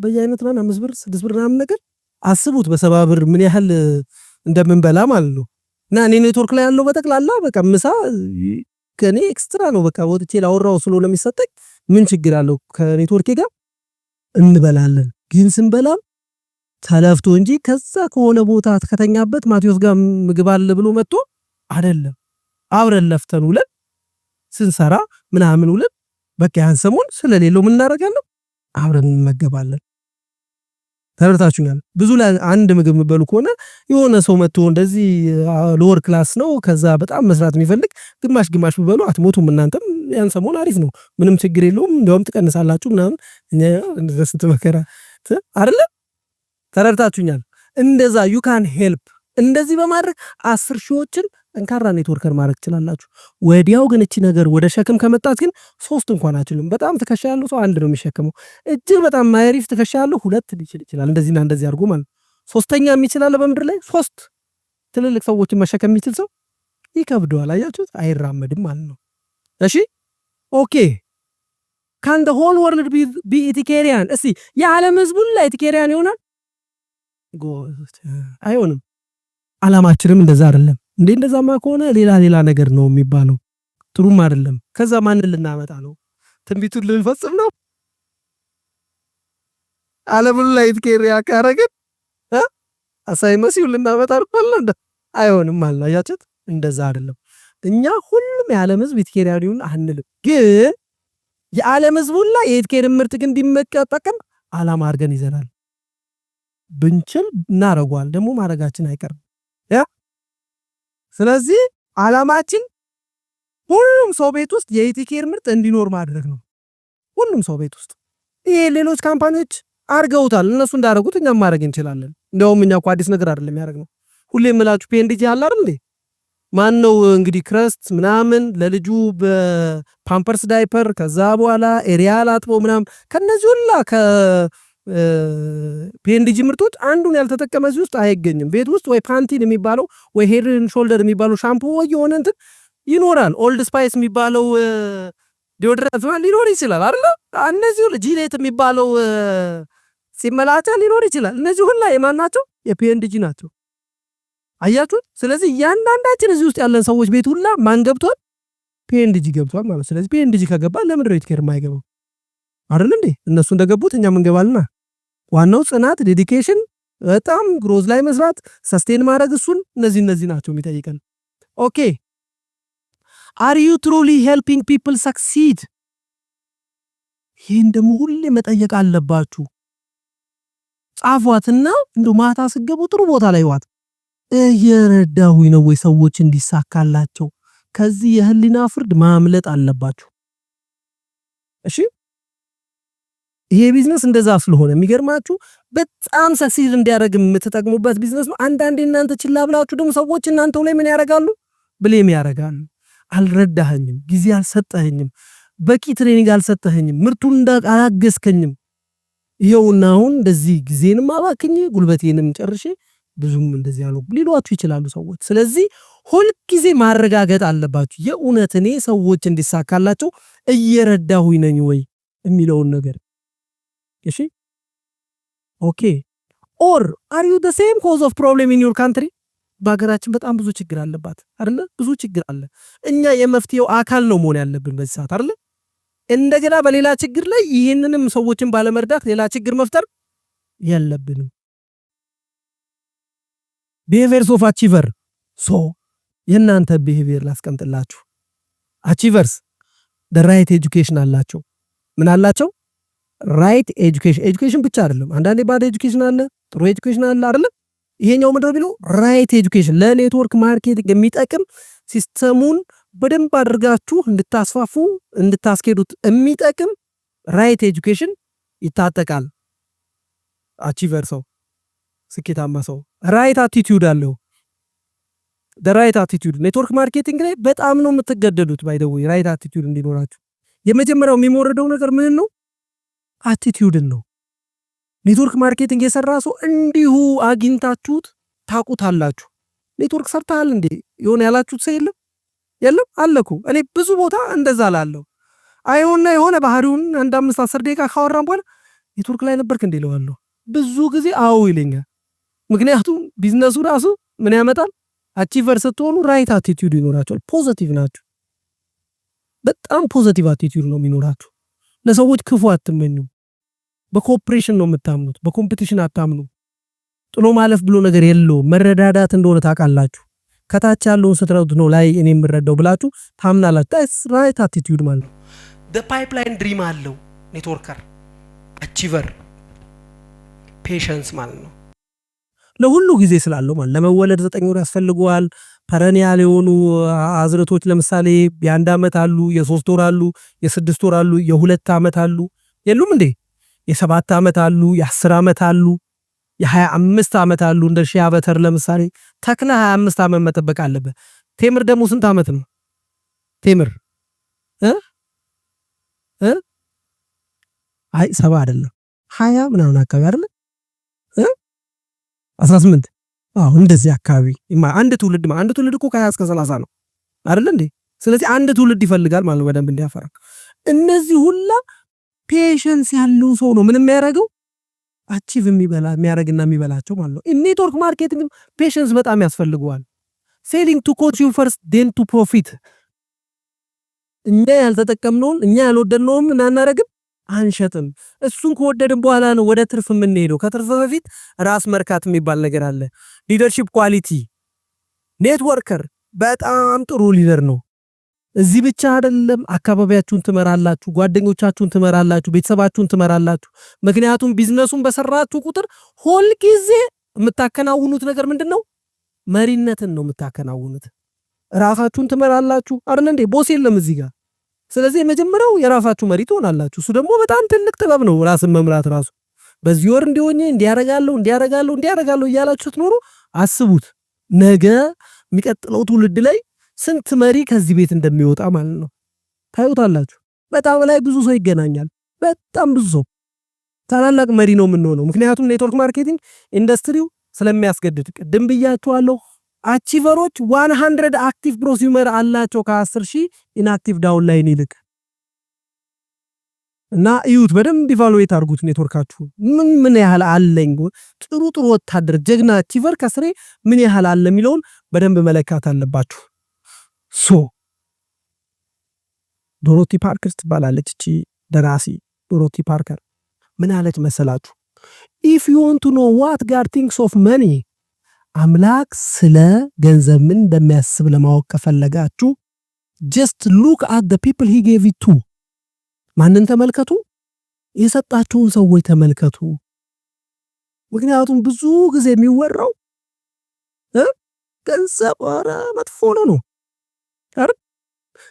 በየአይነት ናን 5 ብር 6 ብር ናን ነገር አስቡት። በ70 ብር ምን ያህል እንደምንበላ ማለት ነው። እና እኔ ኔትወርክ ላይ ያለው በጠቅላላ በቃ ምሳ ከኔ ኤክስትራ ነው። በቃ ወጥቼ ላወራው ስለ ለሚሰጠኝ ምን ችግር አለው? ከኔትወርኬ ጋር እንበላለን። ግን ስንበላ ተለፍቶ እንጂ ከዛ ከሆነ ቦታ ከተኛበት ማቴዎስ ጋር ምግብ አለ ብሎ መጥቶ አይደለም። አብረን ለፍተን ውለን ስንሰራ ምናምን ውለን በቃ ያን ሰሞን ስለሌለው ምን እናደርጋለን? አብረን እንመገባለን። ተረታችሁኛል። ብዙ ላይ አንድ ምግብ መበሉ ከሆነ የሆነ ሰው መጥቶ እንደዚህ ሎወር ክላስ ነው ከዛ በጣም መስራት የሚፈልግ ግማሽ ቢበሉ አትሞቱም። እናንተም ያን ሰሞን አሪፍ ነው፣ ምንም ችግር የለውም። እንደውም ትቀንሳላችሁ ምናምን እኛ እንደዚህ ስትመከራ አይደለ? ተረታችሁኛል። እንደዛ you can help እንደዚህ በማድረግ 10 ሺዎችን ጠንካራ ኔትወርከር ማድረግ ትችላላችሁ። ወዲያው ግን እቺ ነገር ወደ ሸክም ከመጣት ግን 3 እንኳን አችሉም። በጣም ትከሻ ያለው ሰው 1 ነው የሚሸከመው። እጅግ በጣም ማይሪፍ ትከሻ ያለው 2 ሊችል ይችላል። እንደዚህና እንደዚህ አድርጎ ማለት ሶስተኛ የሚችላል በምድር ላይ 3 ትልልቅ ሰዎችን መሸከም የሚችል ሰው ይከብደዋል። አያችሁት? አይራመድም ማለት ነው። እሺ ኦኬ ካን ዘ ሆል ወርልድ ቢ ኢቲኬሪያን? እስቲ የዓለም ህዝብ ሁሉ ኢቲኬሪያን ይሆናል? አይሆንም። አላማችንም እንደዛ አይደለም። እንደዛማ ከሆነ ሌላ ነገር ነው የሚባለው። ጥሩም አይደለም። ከዛ ማንን ልናመጣ ነው? ትንቢቱን ልንፈጽም ነው? ዓለምን ላይ ኢቲኬሪያ ካረግን አሳይ መሲሁ ልናመጣ ነው? አይሆንም ማለት ነው። አያችሁት? እንደዛ አይደለም። እኛ ሁሉም የዓለም ህዝብ ኢቲኬሪያን ይሁን አንልም። ግን የዓለም ህዝብ ሁሉ የኢቲኬር ምርት ግን ቢመቀጠቅም አላማ አድርገን ይዘናል። ብንችል እናረጋዋል። ደግሞ ማድረጋችን አይቀርም። ስለዚህ አላማችን ሁሉም ሰው ቤት ውስጥ የኢቲኬር ምርት እንዲኖር ማድረግ ነው። ሁሉም ሰው ቤት ውስጥ ይሄ ሌሎች ካምፓኒዎች አርገውታል። እነሱ እንዳረጉት እኛም ማድረግ እንችላለን። እንደውም እኛ እኮ አዲስ ነገር አይደለም ያደረግነው። ሁሌ የምላችሁ ፒኤንዲጂ አለ አይደል እንዴ? ማን ነው እንግዲህ ክረስት ምናምን ለልጁ በፓምፐርስ ዳይፐር ከዛ በኋላ ኤሪያል አጥቦ ምናምን ከነዚህ ሁላ ፒኤንዲጂ ምርቶች አንዱን ያልተጠቀመ እዚህ ውስጥ አይገኝም። ቤት ውስጥ ወይ ፓንቲን የሚባለው ወይ ሄድ ኤንድ ሾልደር የሚባለው ሻምፑ ወይ የሆነ እንትን ይኖራል። ኦልድ ስፓይስ የሚባለው ዲዮድራንት ሊኖር ይችላል አይደል? እነዚህ ጂሌት የሚባለው ሲመላጫ ሊኖር ይችላል። እነዚህ ሁላ የማን ናቸው? የፒኤንዲጂ ናቸው። አያችሁት? ስለዚህ እያንዳንዳችን እዚህ ውስጥ ያለን ሰዎች ቤት ሁላ ማን ገብቷል? ፒኤንዲጂ ገብቷል ማለት። ስለዚህ ፒኤንዲጂ ከገባ ለምን ነው ኢቲኬር የማይገባው? አይደል እንዴ? እነሱ እንደገቡት እኛም እንገባልና ዋናው ጽናት፣ ዴዲኬሽን፣ በጣም ግሮዝ ላይ መስራት፣ ሰስቴን ማድረግ እሱን እነዚህ ናቸው የሚጠይቀን። ኦኬ አር ዩ ትሩሊ ሄልፒንግ ፒፕል ሰክሲድ? ይህን ደግሞ ሁሌ መጠየቅ አለባችሁ። ጻፏትና እንደው ማታ ስገቡ ጥሩ ቦታ ላይ ዋት እየረዳሁኝ ነው ወይ ሰዎች እንዲሳካላቸው? ከዚህ የህሊና ፍርድ ማምለጥ አለባችሁ። እሺ ይሄ ቢዝነስ እንደዛ ስለሆነ የሚገርማችሁ በጣም ሰክሲድ እንዲያደርግ የምትጠቅሙበት ቢዝነስ ነው። አንዳንዴ እናንተ ችላ ብላችሁ ደግሞ ሰዎች እናንተው ላይ ምን ያደርጋሉ? ብሌም ያደርጋሉ። አልረዳኸኝም፣ ጊዜ አልሰጠኸኝም፣ በቂ ትሬኒንግ አልሰጠኸኝም፣ ምርቱን እንዳላገዝከኝም፣ ይኸውና አሁን እንደዚህ ጊዜንም አባክኜ ጉልበቴንም ጨርሼ ብዙም እንደዚህ ያሉ ሊሏችሁ ይችላሉ ሰዎች። ስለዚህ ሁልጊዜ ማረጋገጥ አለባችሁ የእውነት እኔ ሰዎች እንዲሳካላቸው እየረዳሁኝ ነኝ ወይ የሚለውን ነገር። እሺ ኦኬ ኦር አር ዩ ዘ ሴም ኮዝ ኦፍ ፕሮብሌም ኢን ዩር ካንትሪ? በሀገራችን በጣም ብዙ ችግር አለባት አይደለ? ብዙ ችግር አለ። እኛ የመፍትሄው አካል ነው መሆን ያለብን በዚህ ሰዓት አይደለ? እንደገና በሌላ ችግር ላይ ይህንንም ሰዎችን ባለመርዳት ሌላ ችግር መፍጠር የለብንም። ቢሄቪየርስ ኦፍ አቺቨር። ሶ የእናንተ ቢሄቪየር ላስቀምጥላችሁ። አቺቨርስ the right education አላቸው። ምን አላቸው? ራይት ኤጁኬሽን። ኤጁኬሽን ብቻ አይደለም፣ አንዳንዴ ባድ ኤጁኬሽን አለ፣ ጥሩ ኤጁኬሽን አለ አይደል? ይሄኛው ምንድነው ቢሉ ራይት ኤጁኬሽን፣ ለኔትወርክ ማርኬቲንግ የሚጠቅም ሲስተሙን በደንብ አድርጋችሁ እንድታስፋፉ እንድታስኬዱት የሚጠቅም ራይት ኤጁኬሽን ይታጠቃል። አቺቨር ሰው፣ ስኬታማ ሰው ራይት አቲቲዩድ አለው። ራይት አቲቲዩድ ኔትወርክ ማርኬቲንግ ላይ በጣም ነው የምትገደዱት። ባይ ዘ ዌይ ራይት አቲቲዩድ እንዲኖራችሁ የመጀመሪያው የሚወረደው ነገር ምን ነው? አቲቲዩድን ነው። ኔትወርክ ማርኬቲንግ የሰራ ሰው እንዲሁ አግኝታችሁት ታቁታላችሁ። ኔትወርክ ሰርታል እንዴ የሆነ ያላችሁት ሰው የለም አለኩ። እኔ ብዙ ቦታ እንደዛ ላለው አይሆንና የሆነ ባህሪውን አንድ 5-10 ደቂቃ ካወራን በኋላ ኔትወርክ ላይ ነበርክ እንዴ ለዋለሁ ብዙ ጊዜ አዎ ይለኛል። ምክንያቱም ቢዝነሱ ራሱ ምን ያመጣል? አቺቨር ስትሆኑ ራይት አቲቲዩድ ይኖራችኋል። ፖዚቲቭ ናችሁ። በጣም ፖዚቲቭ አቲቲዩድ ነው የሚኖራችሁ። ለሰዎች ክፉ አትመኙ። በኮኦፕሬሽን ነው የምታምኑት፣ በኮምፒቲሽን አታምኑ። ጥሎ ማለፍ ብሎ ነገር የለውም። መረዳዳት እንደሆነ ታውቃላችሁ። ከታች ያለውን ስትረዱት ነው ላይ እኔ የምረዳው ብላችሁ ታምናላችሁ። ታስ ራይት አቲቲዩድ ማለት ነው። ዘ ፓይፕላይን ድሪም አለው ኔትወርከር አቺቨር ፔሸንስ ማለት ነው። ለሁሉ ጊዜ ስላለው ማለት ለመወለድ 9 ወር ያስፈልገዋል። ፐረኒያል የሆኑ አዝርቶች ለምሳሌ የ1 ዓመት አሉ፣ የ3 ወር አሉ፣ የ6 ወር አሉ፣ የ2 ዓመት አሉ። የሉም እንዴ? የ7 ዓመት አሉ፣ የ10 ዓመት አሉ፣ የ25 ዓመት አሉ። እንደ ሺያ በተር ለምሳሌ ተክለ 25 ዓመት መጠበቅ አለበት። ቴምር ደግሞ ስንት ዓመት ነው? ቴምር አይ 70 አይደለም 20 ምናምን አካባቢ አይደለ 18 እንደዚህ አካባቢ አንድ ትውልድ እኮ ከ20 እስከ 30 ነው አይደል እንዴ? ስለዚህ አንድ ትውልድ ይፈልጋል ማለት ነው በደንብ እንዲያፈራ። እነዚህ ሁላ ፔሸንስ ያለው ሰው ነው ምን የሚያደርገው አቺቭ የሚያደርግና የሚበላቸው ማለት ነው። ኔትወርክ ማርኬቲንግ ፔሸንስ በጣም ያስፈልገዋል። ሴሊንግ ቱ ኮንሱም ፈርስት ዴን ቱ ፕሮፊት። እኛ ያልተጠቀምነውን እኛ ያልወደድነውን እናናረግም አንሸጥም። እሱን ከወደድን በኋላ ነው ወደ ትርፍ የምንሄደው። ከትርፍ በፊት ራስ መርካት የሚባል ነገር አለ። ሊደርሺፕ ኳሊቲ ኔትወርከር በጣም ጥሩ ሊደር ነው። እዚህ ብቻ አይደለም፣ አካባቢያችሁን ትመራላችሁ፣ ጓደኞቻችሁን ትመራላችሁ፣ ቤተሰባችሁን ትመራላችሁ። ምክንያቱም ቢዝነሱን በሰራችሁ ቁጥር ሁል ጊዜ የምታከናውኑት ነገር ምንድነው? መሪነትን ነው የምታከናውኑት። ራሳችሁን ትመራላችሁ አይደል እንዴ? ቦስ የለም እዚህ ጋር። ስለዚህ የመጀመሪያው የራሳችሁ መሪ ትሆናላችሁ። እሱ ደግሞ በጣም ትልቅ ጥበብ ነው፣ ራስን መምራት ራሱ። በዚህ ወር እንዲሆኝ እንዲያረጋለሁ እያላችሁ ስትኖሩ አስቡት፣ ነገ የሚቀጥለው ትውልድ ላይ ስንት መሪ ከዚህ ቤት እንደሚወጣ ማለት ነው። ታዩታላችሁ። በጣም ላይ ብዙ ሰው ይገናኛል። በጣም ብዙ ሰው ታላላቅ መሪ ነው የምንሆነው። ምክንያቱም ኔትወርክ ማርኬቲንግ ኢንዱስትሪው ስለሚያስገድድ። ቅድም ብያችኋለሁ፣ አቺቨሮች 100 አክቲቭ ፕሮሱመር አላቸው ከ10,000 ኢንአክቲቭ ዳውን ላይን ይልቅ። እና እዩት፣ በደንብ ኢቫሉዌት አድርጉት ኔትወርካችሁ ምን ያህል አለኝ፣ ጥሩ ወታደር ጀግና አቺቨር ከስሬ ምን ያህል አለ የሚለውን በደንብ መለካት አለባችሁ። ዶሮቲ ፓርከር ትባላለች እቺ ደራሲ። ዶሮቲ ፓርከር ምን አለች መሰላችሁ? if you want to know what God thinks of money፣ አምላክ ስለ ገንዘብ ምን እንደሚያስብ ለማወቅ ከፈለጋችሁ just look at the people he gave it to። ማንን ተመልከቱ? የሰጣችሁን ሰዎች ተመልከቱ። ምክንያቱም ብዙ ጊዜ የሚወራው ገንዘብ መጥፎ ነው አይደል?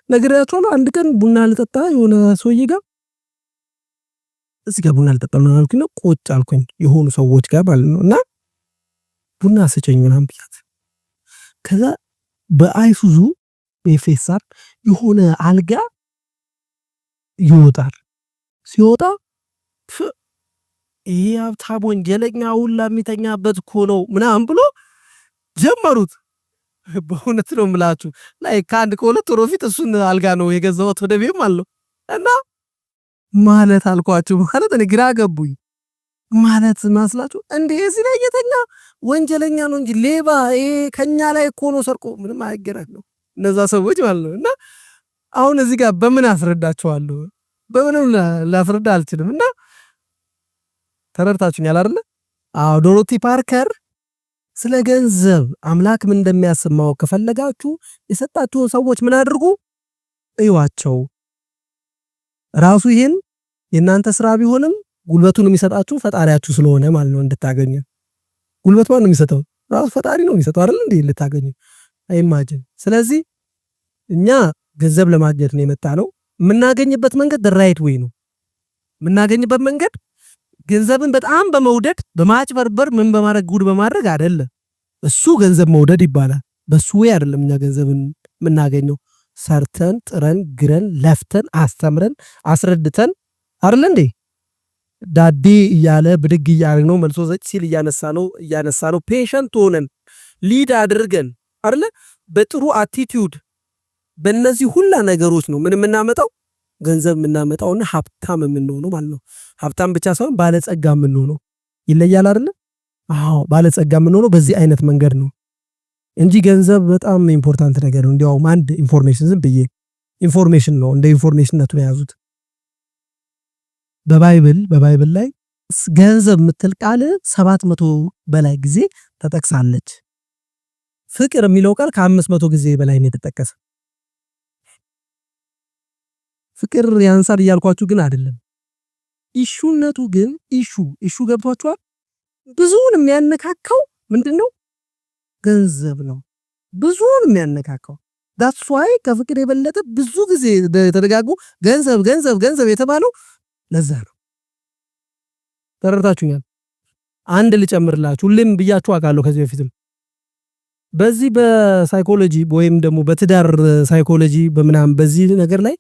ነገራችሁ አንድ ቀን ቡና ልጠጣ የሆነ ሰውዬ ጋር እዚህ ጋር ቡና ልጠጣ ነው አልኩኝ። ቁጭ አልኩኝ የሆኑ ሰዎች ጋር ማለት ነው። እና ቡና ስጨኝ ምናምን ብያት፣ ከዛ በአይሱዙ በፌሳር የሆነ አልጋ ይወጣል። ሲወጣ ይሄ ሀብታም ወንጀለኛ ሁላ የሚተኛበት እኮ ነው ምናምን ብሎ ጀመሩት። በእውነት ነው የምላችሁ ላይ ከአንድ ከሁለት ወር በፊት እሱን አልጋ ነው የገዛሁት ወደ ቤት ማለት ነው። እና ማለት አልኳችሁ ማለት እኔ ግራ ገቡኝ። ማለት ማስላችሁ እንዴ እዚህ ላይ የተኛ ወንጀለኛ ነው እንጂ ሌባ ይሄ ከኛ ላይ እኮ ነው ሰርቆ ምንም አይገናኝ ነው እነዛ ሰዎች ማለት ነው። እና አሁን እዚህ ጋር በምን አስረዳቸዋለሁ? በምንም ላስረዳ አልችልም። እና ተረድታችሁኛል አይደል? ዶሮቲ ፓርከር ስለ ገንዘብ አምላክ ምን እንደሚያስብ ማወቅ ከፈለጋችሁ የሰጣችሁን ሰዎች ምን አድርጉ? እዩዋቸው። ራሱ ይሄን የእናንተ ስራ ቢሆንም ጉልበቱን የሚሰጣችሁ ፈጣሪያችሁ ስለሆነ ማለት ነው። እንድታገኙ ጉልበት ማን ነው የሚሰጠው? ራሱ ፈጣሪ ነው የሚሰጠው አይደል እንዴ? ልታገኙ አይማጅን። ስለዚህ እኛ ገንዘብ ለማግኘት ነው የመጣነው። የምናገኝበት መንገድ ራይት ዌይ ነው የምናገኝበት መንገድ። ገንዘብን በጣም በመውደድ በማጭበርበር ምን በማድረግ ጉድ በማድረግ አይደለም። እሱ ገንዘብ መውደድ ይባላል። በሱ ወይ አይደለም እኛ ገንዘብን የምናገኘው። ሰርተን ጥረን ግረን ለፍተን አስተምረን አስረድተን አይደል እንዴ? ዳዴ እያለ ብድግ እያደረግን ነው መልሶ ዘጭ ሲል እያነሳ ነው ፔሸንት ሆነን ሊድ አድርገን አይደል? በጥሩ አቲቲዩድ በእነዚህ ሁላ ነገሮች ነው ምን የምናመጣው ገንዘብ የምናመጣውና ሀብታም የምንሆነው ማለት ነው። ሀብታም ብቻ ሳይሆን ባለጸጋ የምንሆነው ይለያል አይደል? ባለጸጋ የምንሆነው በዚህ አይነት መንገድ ነው እንጂ ገንዘብ በጣም ኢምፖርታንት ነገር ነው። እንዲያውም አንድ ኢንፎርሜሽን ዝም ብዬ ኢንፎርሜሽን ነው እንደ ኢንፎርሜሽንነቱ ያዙት። በባይብል ላይ ገንዘብ የምትል ቃል 700 በላይ ጊዜ ተጠቅሳለች። ፍቅር የሚለው ቃል ከ500 ጊዜ በላይ ነው የተጠቀሰ። ፍቅር ያንሳል እያልኳችሁ ግን አይደለም። ኢሹነቱ ግን ኢሹ ገብቷችኋል? ብዙውን የሚያነካካው ምንድነው? ገንዘብ ነው። ብዙውን የሚያነካካው that's why ከፍቅር የበለጠ ብዙ ጊዜ ተደጋግሞ ገንዘብ የተባለው ለዛ ነው። ተረድታችሁኛል? አንድ ልጨምርላችሁ፣ ሁሌም ብያችሁ አውቃለሁ ከዚህ በፊትም በዚህ በሳይኮሎጂ ወይም ደግሞ በትዳር ሳይኮሎጂ በምናም በዚህ ነገር ላይ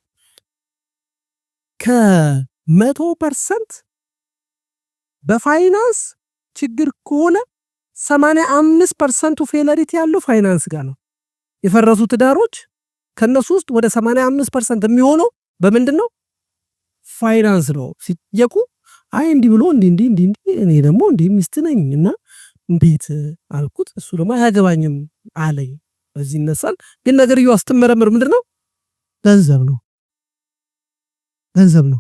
ከ100% በፋይናንስ ችግር ከሆነ 85% ፌለሪቲ ያለው ፋይናንስ ጋር ነው። የፈረሱ ትዳሮች ከነሱ ውስጥ ወደ 85% የሚሆነው በምንድነው? ፋይናንስ ነው። ሲጠየቁ አይ እንዲህ ብሎ እንዲህ እኔ ደግሞ እንዲህ ሚስት ነኝና እንዴት አልኩት። እሱ ደግሞ አያገባኝም አለኝ። በዚህ ይነሳል። ግን ነገርየው አስተመረምር ምንድነው? ገንዘብ ነው።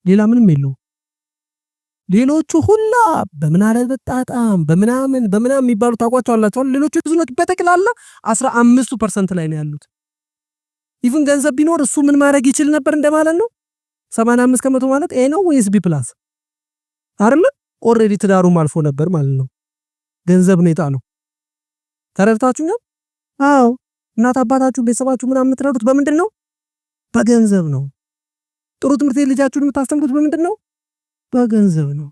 ሌላ ምንም የለው። ሌሎቹ ሁላ በምን አለ በጣጣም በምናምን የሚባሉ ታውቋቸዋላችሁ። ሌሎቹ ብዙዎች በተክላላ 15% ላይ ነው ያሉት። ኢቭን ገንዘብ ቢኖር እሱ ምን ማድረግ ይችል ነበር እንደማለት ነው። 85% ማለት ኤ ነው ወይስ ቢ ፕላስ አይደል? ኦሬዲ ትዳሩም አልፎ ነበር ማለት ነው። ገንዘብ ነው የጣለው። ተረድታችሁኛል? አዎ። እናት አባታችሁ ቤተሰባችሁ ምናምን የምትረዱት በምንድን ነው? በገንዘብ ነው። ጥሩ ትምህርት ልጃችሁን የምታስተምሩት በምንድን ነው? በገንዘብ ነው።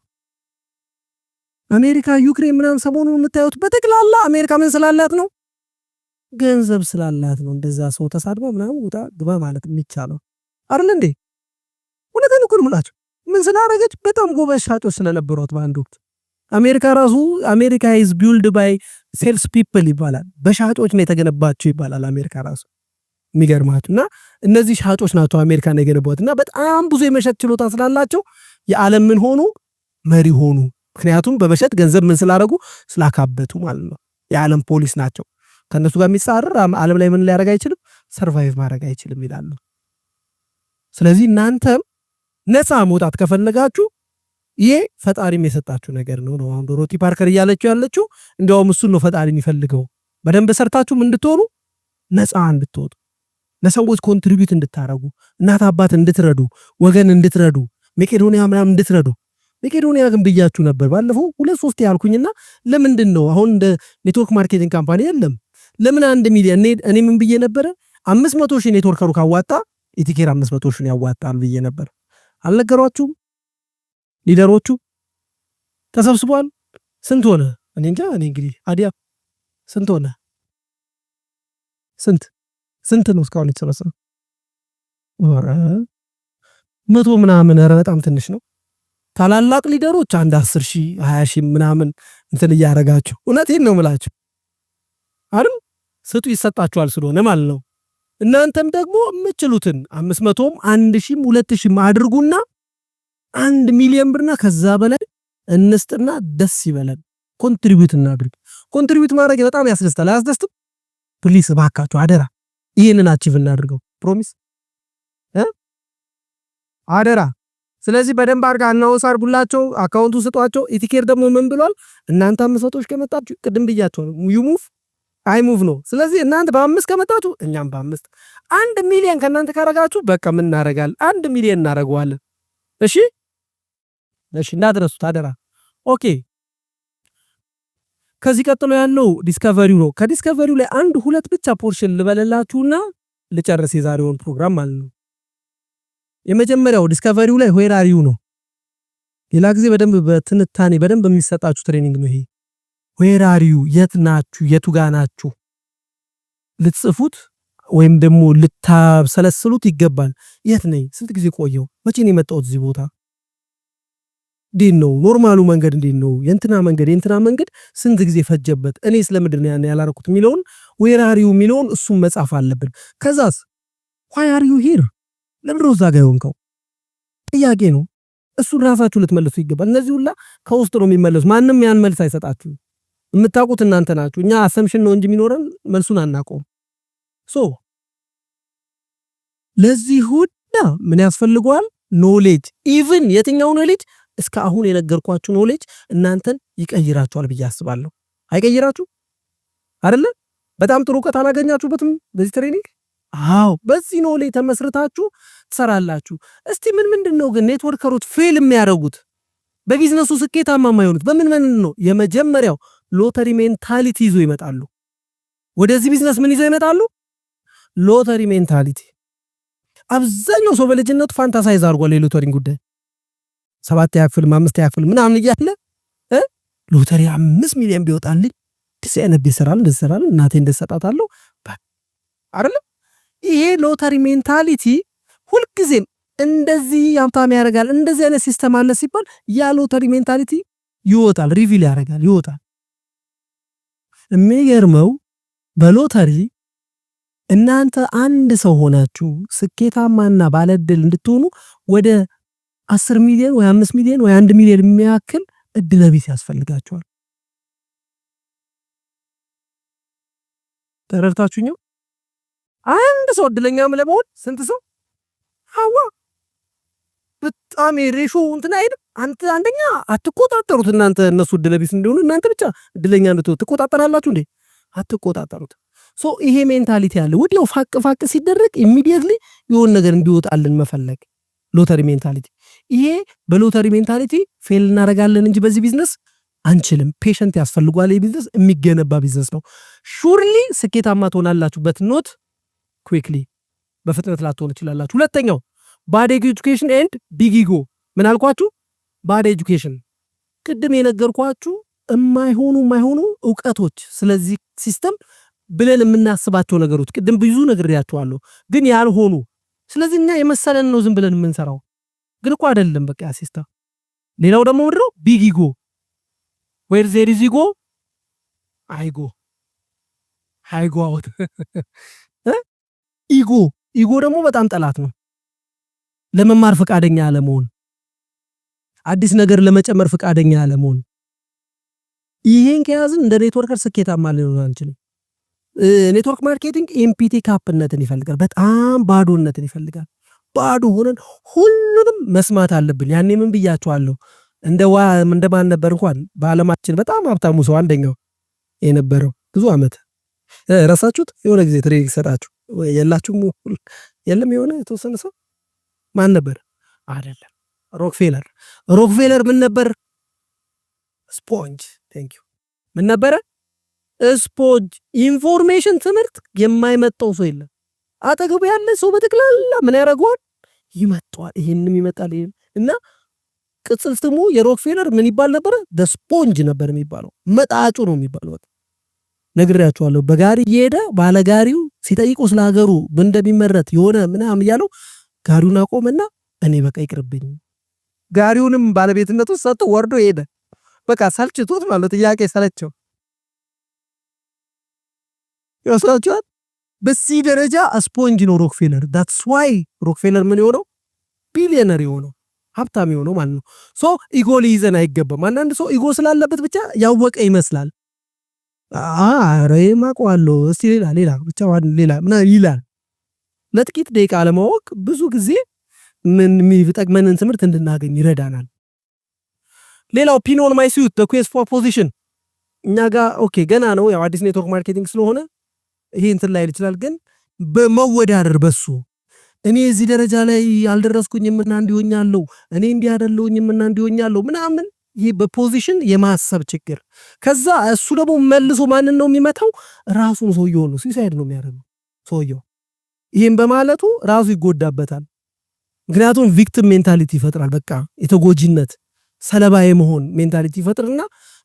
አሜሪካ ዩክሬን ምናምን ሰሞኑን የምታዩት በተክላላ አሜሪካ ምን ስላላት ነው? ገንዘብ ስላላት ነው። እንደዛ ሰው ተሳድቦ ምናምን ውጣ ግባ ማለት የሚቻለው አይደል እንዴ? እውነቴን እኮ ነው የምላችሁ። ምን ስላደረገች? በጣም ጎበዝ ሻጮች ስለነበሯት በአንድ ወቅት አሜሪካ is built by sales people ይባላል። በሻጮች ነው የተገነባቸው ይባላል አሜሪካ ራሱ። የሚገርማችሁ እና እነዚህ ሻጮች ናቸው አሜሪካን የገነቧት እና በጣም ብዙ የመሸጥ ችሎታ ስላላቸው የዓለም ምን ሆኑ? መሪ ሆኑ። ምክንያቱም በመሸጥ ገንዘብ ምን ስላደረጉ? ስላካበቱ ማለት ነው። የዓለም ፖሊስ ናቸው። ከነሱ ጋር የሚጻረር ዓለም ላይ ምን ሊያደርግ አይችልም? ሰርቫይቭ ማድረግ አይችልም ይላሉ። ስለዚህ እናንተም ነፃ መውጣት ከፈለጋችሁ ይሄ ፈጣሪም የሰጣችሁ ነገር ነው። አሁን ዶሮቲ ፓርከር እያለችው ያለችው እንደውም እሱን ነው ፈጣሪ የሚፈልገው። በደንብ ሰርታችሁም እንድትሆኑ ነፃ እንድትወጡ፣ ለሰዎች ኮንትሪቢዩት እንድታረጉ፣ እናት አባት እንድትረዱ፣ ወገን እንድትረዱ፣ መቄዶንያ ምናምን እንድትረዱ። መቄዶንያ ግን ብያችሁ ነበር ባለፈው 2-3 ያልኩኝና ለምንድን ነው አሁን እንደ ኔትወርክ ማርኬቲንግ ካምፓኒ የለም? ለምን 1 ሚሊዮን እኔ ምን ብዬ ነበር? 500,000 ኔትወርከሩ ካዋጣ ኢቲኬር 500,000 ያዋጣል ብዬ ነበር። አልነገሯችሁም? ሊደሮቹ ተሰብስቧል። ስንት ሆነ? እኔ እንጃ። እኔ እንግዲህ አዲያ ስንት ሆነ? ስንት ነው እስካሁን የተሰበሰበው? ወራ 100 ምናምን። ኧረ በጣም ትንሽ ነው። ታላላቅ ሊደሮች አንድ 10,000 20,000 ምናምን እንትን እያረጋችሁ እውነቴን ነው የምላችሁ አይደል? ስጡ ይሰጣችኋል ስለሆነ ማለት ነው። እናንተም ደግሞ የምትችሉትን 500ም 1,000ም 2,000ም አድርጉና 1 ሚሊዮን ብርና ከዛ በላይ እንስጥና ደስ ይበለን። ኮንትሪቢዩት እናድርግ። ኮንትሪቢዩት ማድረግ በጣም ያስደስታል። አያስደስትም? ፕሊስ እባካችሁ አደራ ይሄንን አቺቭ እናድርገው። ፕሮሚስ አደራ። ስለዚህ በደንብ አድርጋ አናውንስ አድርጉላቸው፣ አካውንቱ ስጧቸው። ኢቲኬር ደግሞ ምን ብሏል? እናንተ 500 ከመጣችሁ ቅድም ብያችሁ ነው ዩ ሙቭ አይ ሙቭ ነው። ስለዚህ እናንተ በ5 ከመጣችሁ እኛም በ5 1 ሚሊዮን ከእናንተ ካረጋችሁ በቃ ምን እናረጋለን? 1 ሚሊዮን እናረጋዋለን። እሺ እንዳትረሱት አደራ። ኦኬ ከዚህ ቀጥሎ ያለው ዲስከቨሪው ነው። ከዲስከቨሪው ላይ 1-2 ብቻ ፖርሽን ልበለላችሁና ልጨርስ የዛሬውን ፕሮግራም ማለት ነው። የመጀመሪያው ዲስከቨሪው ላይ ዌር አር ዩ ነው። ሌላ ጊዜ በደንብ በትንታኔ በደንብ የሚሰጣችሁ ትሬኒንግ ነው ይሄ። ዌር አር ዩ፣ የት ናችሁ? የቱ ጋር ናችሁ? ልትጽፉት ወይም ደግሞ ልታሰለስሉት ይገባል። የት ነኝ? ስንት ጊዜ ቆየው? መቼ ነው የመጣሁት እዚህ ቦታ? እንዴት ነው ኖርማሉ መንገድ? እንዴት ነው የእንትና መንገድ ስንት ጊዜ ፈጀበት? እኔ ስለምንድን ነው ያን ያላረኩት የሚለውን ዌር አር ዩ የሚለውን እሱም መጻፍ አለብን። ከዛስ ዋይ አር ዩ ሂር፣ ለምን ነው እዛ ጋር የሆንከው? ጥያቄ ነው። እሱን ራሳችሁ ልትመልሱ ይገባል። እነዚህ ሁላ ከውስጥ ነው የሚመለሱ። ማንም ያን መልስ አይሰጣችሁ። የምታውቁት እናንተ ናችሁ። እኛ አሰምሽን ነው እንጂ የሚኖረን መልሱን አናውቀውም። ለዚህ ሁላ ምን ያስፈልገዋል? ኖሌጅ። ኢቭን የትኛው ኖሌጅ? እስከ አሁን የነገርኳችሁ ኖሌጅ እናንተን ይቀይራችኋል ብዬ አስባለሁ። አይቀይራችሁ አይደለ? በጣም ጥሩ ዕውቀት አላገኛችሁበትም በዚህ ትሬኒንግ? አዎ፣ በዚህ ኖሌጅ ተመስርታችሁ ትሰራላችሁ። እስቲ ምንድነው ግን ኔትወርከሮች ፌል የሚያደርጉት በቢዝነሱ ስኬታማ የማይሆኑት በምን ነው? የመጀመሪያው ሎተሪ ሜንታሊቲ ይዞ ይመጣሉ። ወደዚህ ቢዝነስ ምን ይዞ ይመጣሉ? ሎተሪ ሜንታሊቲ። አብዛኛው ሰው በልጅነቱ ፋንታሳይዝ አድርጓል የሎተሪን ጉዳይ። 7 ያክፍል 5 ያክፍል ምናምን እያለ ሎተሪ 5 ሚሊዮን ቢወጣልኝ እንደዚህ አይነት ቤት እሰራለሁ እንደዚህ እሰራለሁ እናቴ እንደሰጣታለሁ አይደለም። ይሄ ሎተሪ ሜንታሊቲ ሁልጊዜም እንደዚህ ሀብታም ያደርጋል እንደዚህ አይነት ሲስተም አለ ሲባል ያ ሎተሪ ሜንታሊቲ ይወጣል፣ ሪቪል ያደርጋል፣ ይወጣል። የሚገርመው በሎተሪ እናንተ አንድ ሰው ሆናችሁ ስኬታማና ባለዕድል እንድትሆኑ ወደ 10 ሚሊዮን ወይ 5 ሚሊዮን ወይ 1 ሚሊዮን የሚያክል እድለቢስ ያስፈልጋቸዋል። ተረድታችሁኝ? አንድ ሰው እድለኛም ለመሆን ስንት ሰው አዋ በጣም ሬሾ እንትን አይደል? አንተ አንደኛ አትቆጣጠሩት እናንተ እነሱ እድለቢስ እንዲሆኑ እናንተ ብቻ እድለኛ እንድትሆኑ ትቆጣጠራላችሁ እንዴ? አትቆጣጠሩት። ሶ ይሄ ሜንታሊቲ አለ። ወዲያው ፋቅ ሲደረግ ኢሚዲየትሊ የሆነ ነገር እንዲወጣልን መፈለግ ሎተሪ ሜንታሊቲ። ይሄ በሎተሪ ሜንታሊቲ ፌል እናደርጋለን እንጂ በዚህ ቢዝነስ አንችልም። ፔሸንት ያስፈልጓል። ይሄ ቢዝነስ የሚገነባ ቢዝነስ ነው። ሹርሊ ስኬታማ ትሆናላችሁ። ኖት ኩዊክሊ በፍጥነት ላትሆኑ ትችላላችሁ። ሁለተኛው ባድ ኤጁኬሽን ኤንድ ቢግ ኢጎ። ምን አልኳችሁ? ባድ ኤጁኬሽን ቅድም የነገርኳችሁ የማይሆኑ እውቀቶች ስለዚህ ሲስተም ብለን የምናስባቸው ነገሮች ቅድም ብዙ ነግሬያችኋለሁ፣ ግን ያልሆኑ። ስለዚህ እኛ የመሰለን ነው ዝም ብለን የምንሰራው፣ ግን እኮ አይደለም በቃ ሲስተም። ሌላው ደግሞ ምንድነው? ቢግ ኢጎ። ዌር ዜር ኢዝ ኢጎ አይጎ አይጎ አውት። ኢጎ ደግሞ በጣም ጠላት ነው። ለመማር ፈቃደኛ አለመሆን፣ አዲስ ነገር ለመጨመር ፈቃደኛ አለመሆን። ይሄን ከያዝን እንደ ኔትወርከር ስኬታማ ልንሆን አንችልም። ኔትወርክ ማርኬቲንግ ኤምፒቲ ካፕነትን ይፈልጋል። በጣም ባዶነትን ይፈልጋል። ባዶ ሆነን ሁሉንም መስማት አለብን። ያኔ ምን ብያችኋለሁ? እንደማን ነበር እንኳን በዓለማችን በጣም ሀብታሙ ሰው አንደኛው የነበረው ብዙ ዓመት ረሳችሁት? የሆነ ጊዜ ትሬኒንግ ሰጣችሁ የላችሁም? የለም የሆነ የተወሰነ ሰው ማን ነበር? አይደለም ሮክፌለር ምን ነበር? ስፖንጅ። ቴንክ ዩ። ምን ነበረ? ስፖንጅ። ኢንፎርሜሽን ትምህርት የማይመጣው ሰው የለም። አጠገቡ ያለ ሰው በተክላላ ምን ያደርገዋል? ይመጣዋል። ይሄንም ይመጣል። እና ቅጽል ስሙ የሮክፌለር ምን ይባል ነበር? ስፖንጅ ነበር የሚባለው። መጣጩ ነው የሚባለው። ነግሬያችኋለሁ። በጋሪ እየሄደ ባለጋሪው ሲጠይቁ ስለ ሀገሩ ምን እንደሚመረት የሆነ ምናምን እያለው ጋሪውን አቆመና እኔ በቃ ይቅርብኝ፣ ጋሪውንም ባለቤትነቱ ሰጥቶ ወርዶ ሄደ። በቃ ሰልችቶት ማለት ጥያቄ ሰለቸው ይወስዳችኋል። በዚህ ደረጃ ስፖንጅ ነው ሮክፌለር። ዳትስ ዋይ ሮክፌለር ምን የሆነው ቢሊየነር የሆነው ሀብታም የሆነው ማለት ነው። ሶ ኢጎ ሊይዘን አይገባም። አንዳንድ ሰው ኢጎ ስላለበት ብቻ ያወቀ ይመስላል። አረ ማቋለው እስቲ ሌላ ብቻ ሌላ ምን ይላል። ለጥቂት ደቂቃ አለማወቅ ብዙ ጊዜ ምን የሚጠቅመንን ትምህርት እንድናገኝ ይረዳናል። ሌላው ፒን ኦን ማይ ስዊት ኩዌስት ፎር ፖዚሽን። እኛ ጋር ኦኬ ገና ነው ያው አዲስ ኔትወርክ ማርኬቲንግ ስለሆነ ይሄ እንትን ላይ ይችላል፣ ግን በመወዳደር በሱ እኔ እዚህ ደረጃ ላይ አልደረስኩኝም እና እንዲሆኛለሁ እኔ እንዲህ አይደለሁኝም እና እንዲሆኛለሁ ምናምን፣ ይሄ በፖዚሽን የማሰብ ችግር። ከዛ እሱ ደግሞ መልሶ ማንን ነው የሚመታው? ራሱን ሰውየው ነው ሱሳይድ ነው የሚያደርገው ሰውየው። ይሄን በማለቱ ራሱ ይጎዳበታል። ምክንያቱም ቪክቲም ሜንታሊቲ ይፈጥራል። በቃ የተጎጂነት ሰለባ የመሆን ሜንታሊቲ ይፈጥርና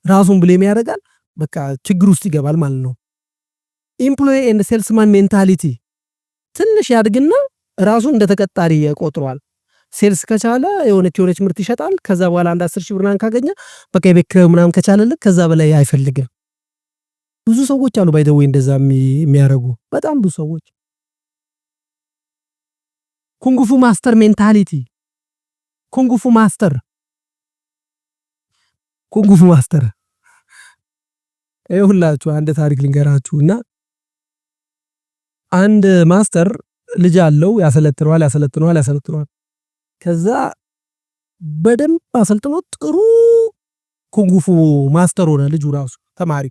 ራሱን ብሌም ያደርጋል። በቃ ችግር ውስጥ ይገባል ማለት ነው። ኢምፕሎይ ኤንድ ሴልስማን ሜንታሊቲ ትንሽ ያድግና ራሱን እንደ ተቀጣሪ ያቆጥሯል። ሴልስ ከቻለ የሆነች ምርት ይሸጣል። ከዛ በኋላ አንድ 10 ሺህ ብር ካገኘ በቃ የቤት ኪራይ ምናምን ከቻለልህ ከዛ በላይ አይፈልግም። ብዙ ሰዎች አሉ ባይ ዘ ወይ እንደዛ የሚያረጉ በጣም ብዙ ሰዎች። ኩንጉፉ ማስተር ሜንታሊቲ ኩንጉፉ ማስተር ሁላችሁ አንድ ታሪክ ልንገራችሁና አንድ ማስተር ልጅ አለው። ያሰለጥነዋል። ከዛ በደንብ አሰልጥኖ ጥሩ ኩንጉፉ ማስተር ሆነ ልጁ ራሱ ተማሪ።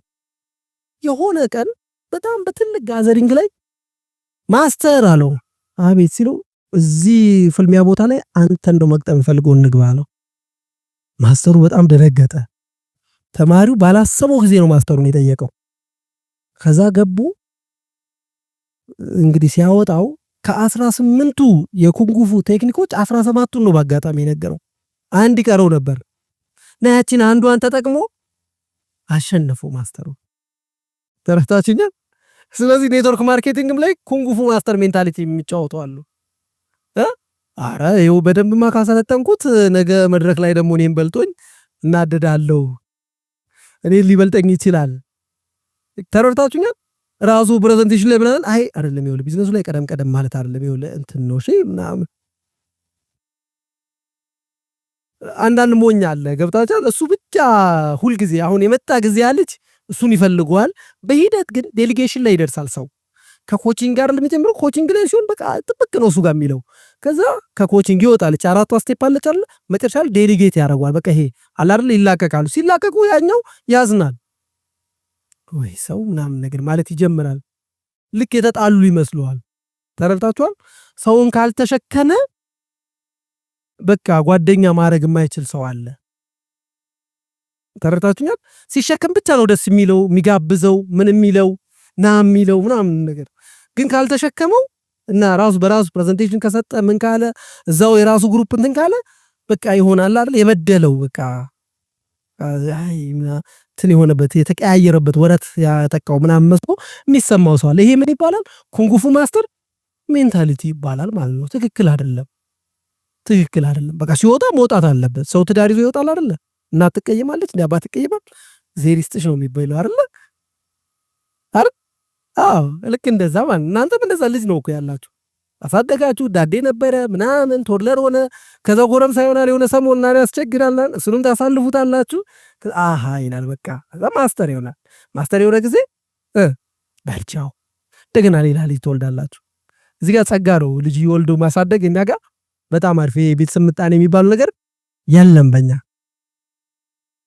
የሆነ ቀን በጣም በትልቅ ጋዘሪንግ ላይ ማስተር አለው። አቤት ሲለው እዚህ ፍልሚያ ቦታ ላይ አንተ እንደው መቅጠም ፈልገው እንግባ አለው። ማስተሩ በጣም ደነገጠ። ተማሪው ባላሰበው ጊዜ ነው ማስተሩን የጠየቀው። ከዛ ገቡ። እንግዲህ ሲያወጣው ከ18ቱ የኩንጉፉ ቴክኒኮች 17ቱን ነው በአጋጣሚ የነገረው። አንድ ይቀረው ነበር። ናያችን አንዷን ተጠቅሞ አሸነፈው ማስተሩ። ተረታችኛል። ስለዚህ ኔትወርክ ማርኬቲንግም ላይ ኩንጉፉ ማስተር ሜንታሊቲ የሚጫወቱ አሉ። አረ ይኸው በደንብማ ካሰለጠንኩት ነገ መድረክ ላይ ደግሞ እኔም በልጦኝ እናደዳለሁ፣ እኔ ሊበልጠኝ ይችላል። ተረታችኛል። ራሱ ፕሬዘንቴሽን ላይ ብለን አይ አይደለም ይኸውልህ ቢዝነሱ ላይ ቀደም ማለት አይደለም ይኸውልህ እንትን ነው እሺ ምናምን። አንዳንድ ሞኝ አለ ገብታችኋል። እሱ ብቻ ሁልጊዜ አሁን የመጣ ጊዜ ያለች እሱን ይፈልገዋል። በሂደት ግን ዴሊጌሽን ላይ ይደርሳል ሰው። ከኮቺንግ ጋር ለሚጀምረው ኮቺንግ ላይ ሲሆን በቃ ጥብቅ ነው እሱ ጋር የሚለው። ከዛ ከኮቺንግ ይወጣለች፣ አራቷ ስቴፕ አለች አይደል? መጨረሻ ላይ ዴሊጌት ያደርገዋል። በቃ ይሄ አለ አይደል? ይላቀቃሉ። ሲላቀቁ ያኛው ያዝናል ወይ ሰው ምናምን ነገር ማለት ይጀምራል። ልክ የተጣሉ ይመስለዋል። ተረድታችኋል? ሰውን ካልተሸከነ በቃ ጓደኛ ማድረግ የማይችል ሰው አለ። ተረድታችኋል? ሲሸከም ብቻ ነው ደስ የሚለው የሚጋብዘው ምን የሚለው ና የሚለው ምናምን ነገር። ግን ካልተሸከመው እና ራሱ በራሱ ፕሬዘንቴሽን ከሰጠ ምን ካለ እዛው የራሱ ግሩፕ እንትን ካለ በቃ ይሆናል አይደል? የበደለው በቃ አይ እንትን የሆነበት የተቀያየረበት ወረት ያጠቃው ምናምን መስሎ የሚሰማው ሰው አለ። ይሄ ምን ይባላል? ኩንጉፉ ማስተር ሜንታሊቲ ይባላል ማለት ነው። ትክክል አይደለም፣ ትክክል አይደለም። በቃ ሲወጣ መውጣት አለበት። ሰው ትዳር ይዞ ይወጣል አይደለ? እናት ትቀየማለች፣ አባት ትቀየማል፣ ዜሪስትሽ ነው የሚባለው አይደለ? አዎ ልክ እንደዛ ማለት እናንተም እንደዛ ልጅ ነው እኮ ያላችሁ። አሳደጋችሁ ዳዴ ነበረ ምናምን ቶድለር ሆነ፣ ከዛ ጎረምሳ ይሆናል፣ የሆነ ሰሞን እና ያስቸግራል፣ እሱንም ታሳልፉታላችሁ። አሃ ይላል በቃ ከዛ ማስተር ይሆናል። ማስተር የሆነ ጊዜ በርቻው እንደገና ሌላ ልጅ ትወልዳላችሁ። እዚህ ጋር ጸጋ ነው ልጅ ይወልዱ ማሳደግ። እኛ ጋር በጣም አሪፍ የቤተሰብ ምጣኔ የሚባሉ ነገር የለም። በእኛ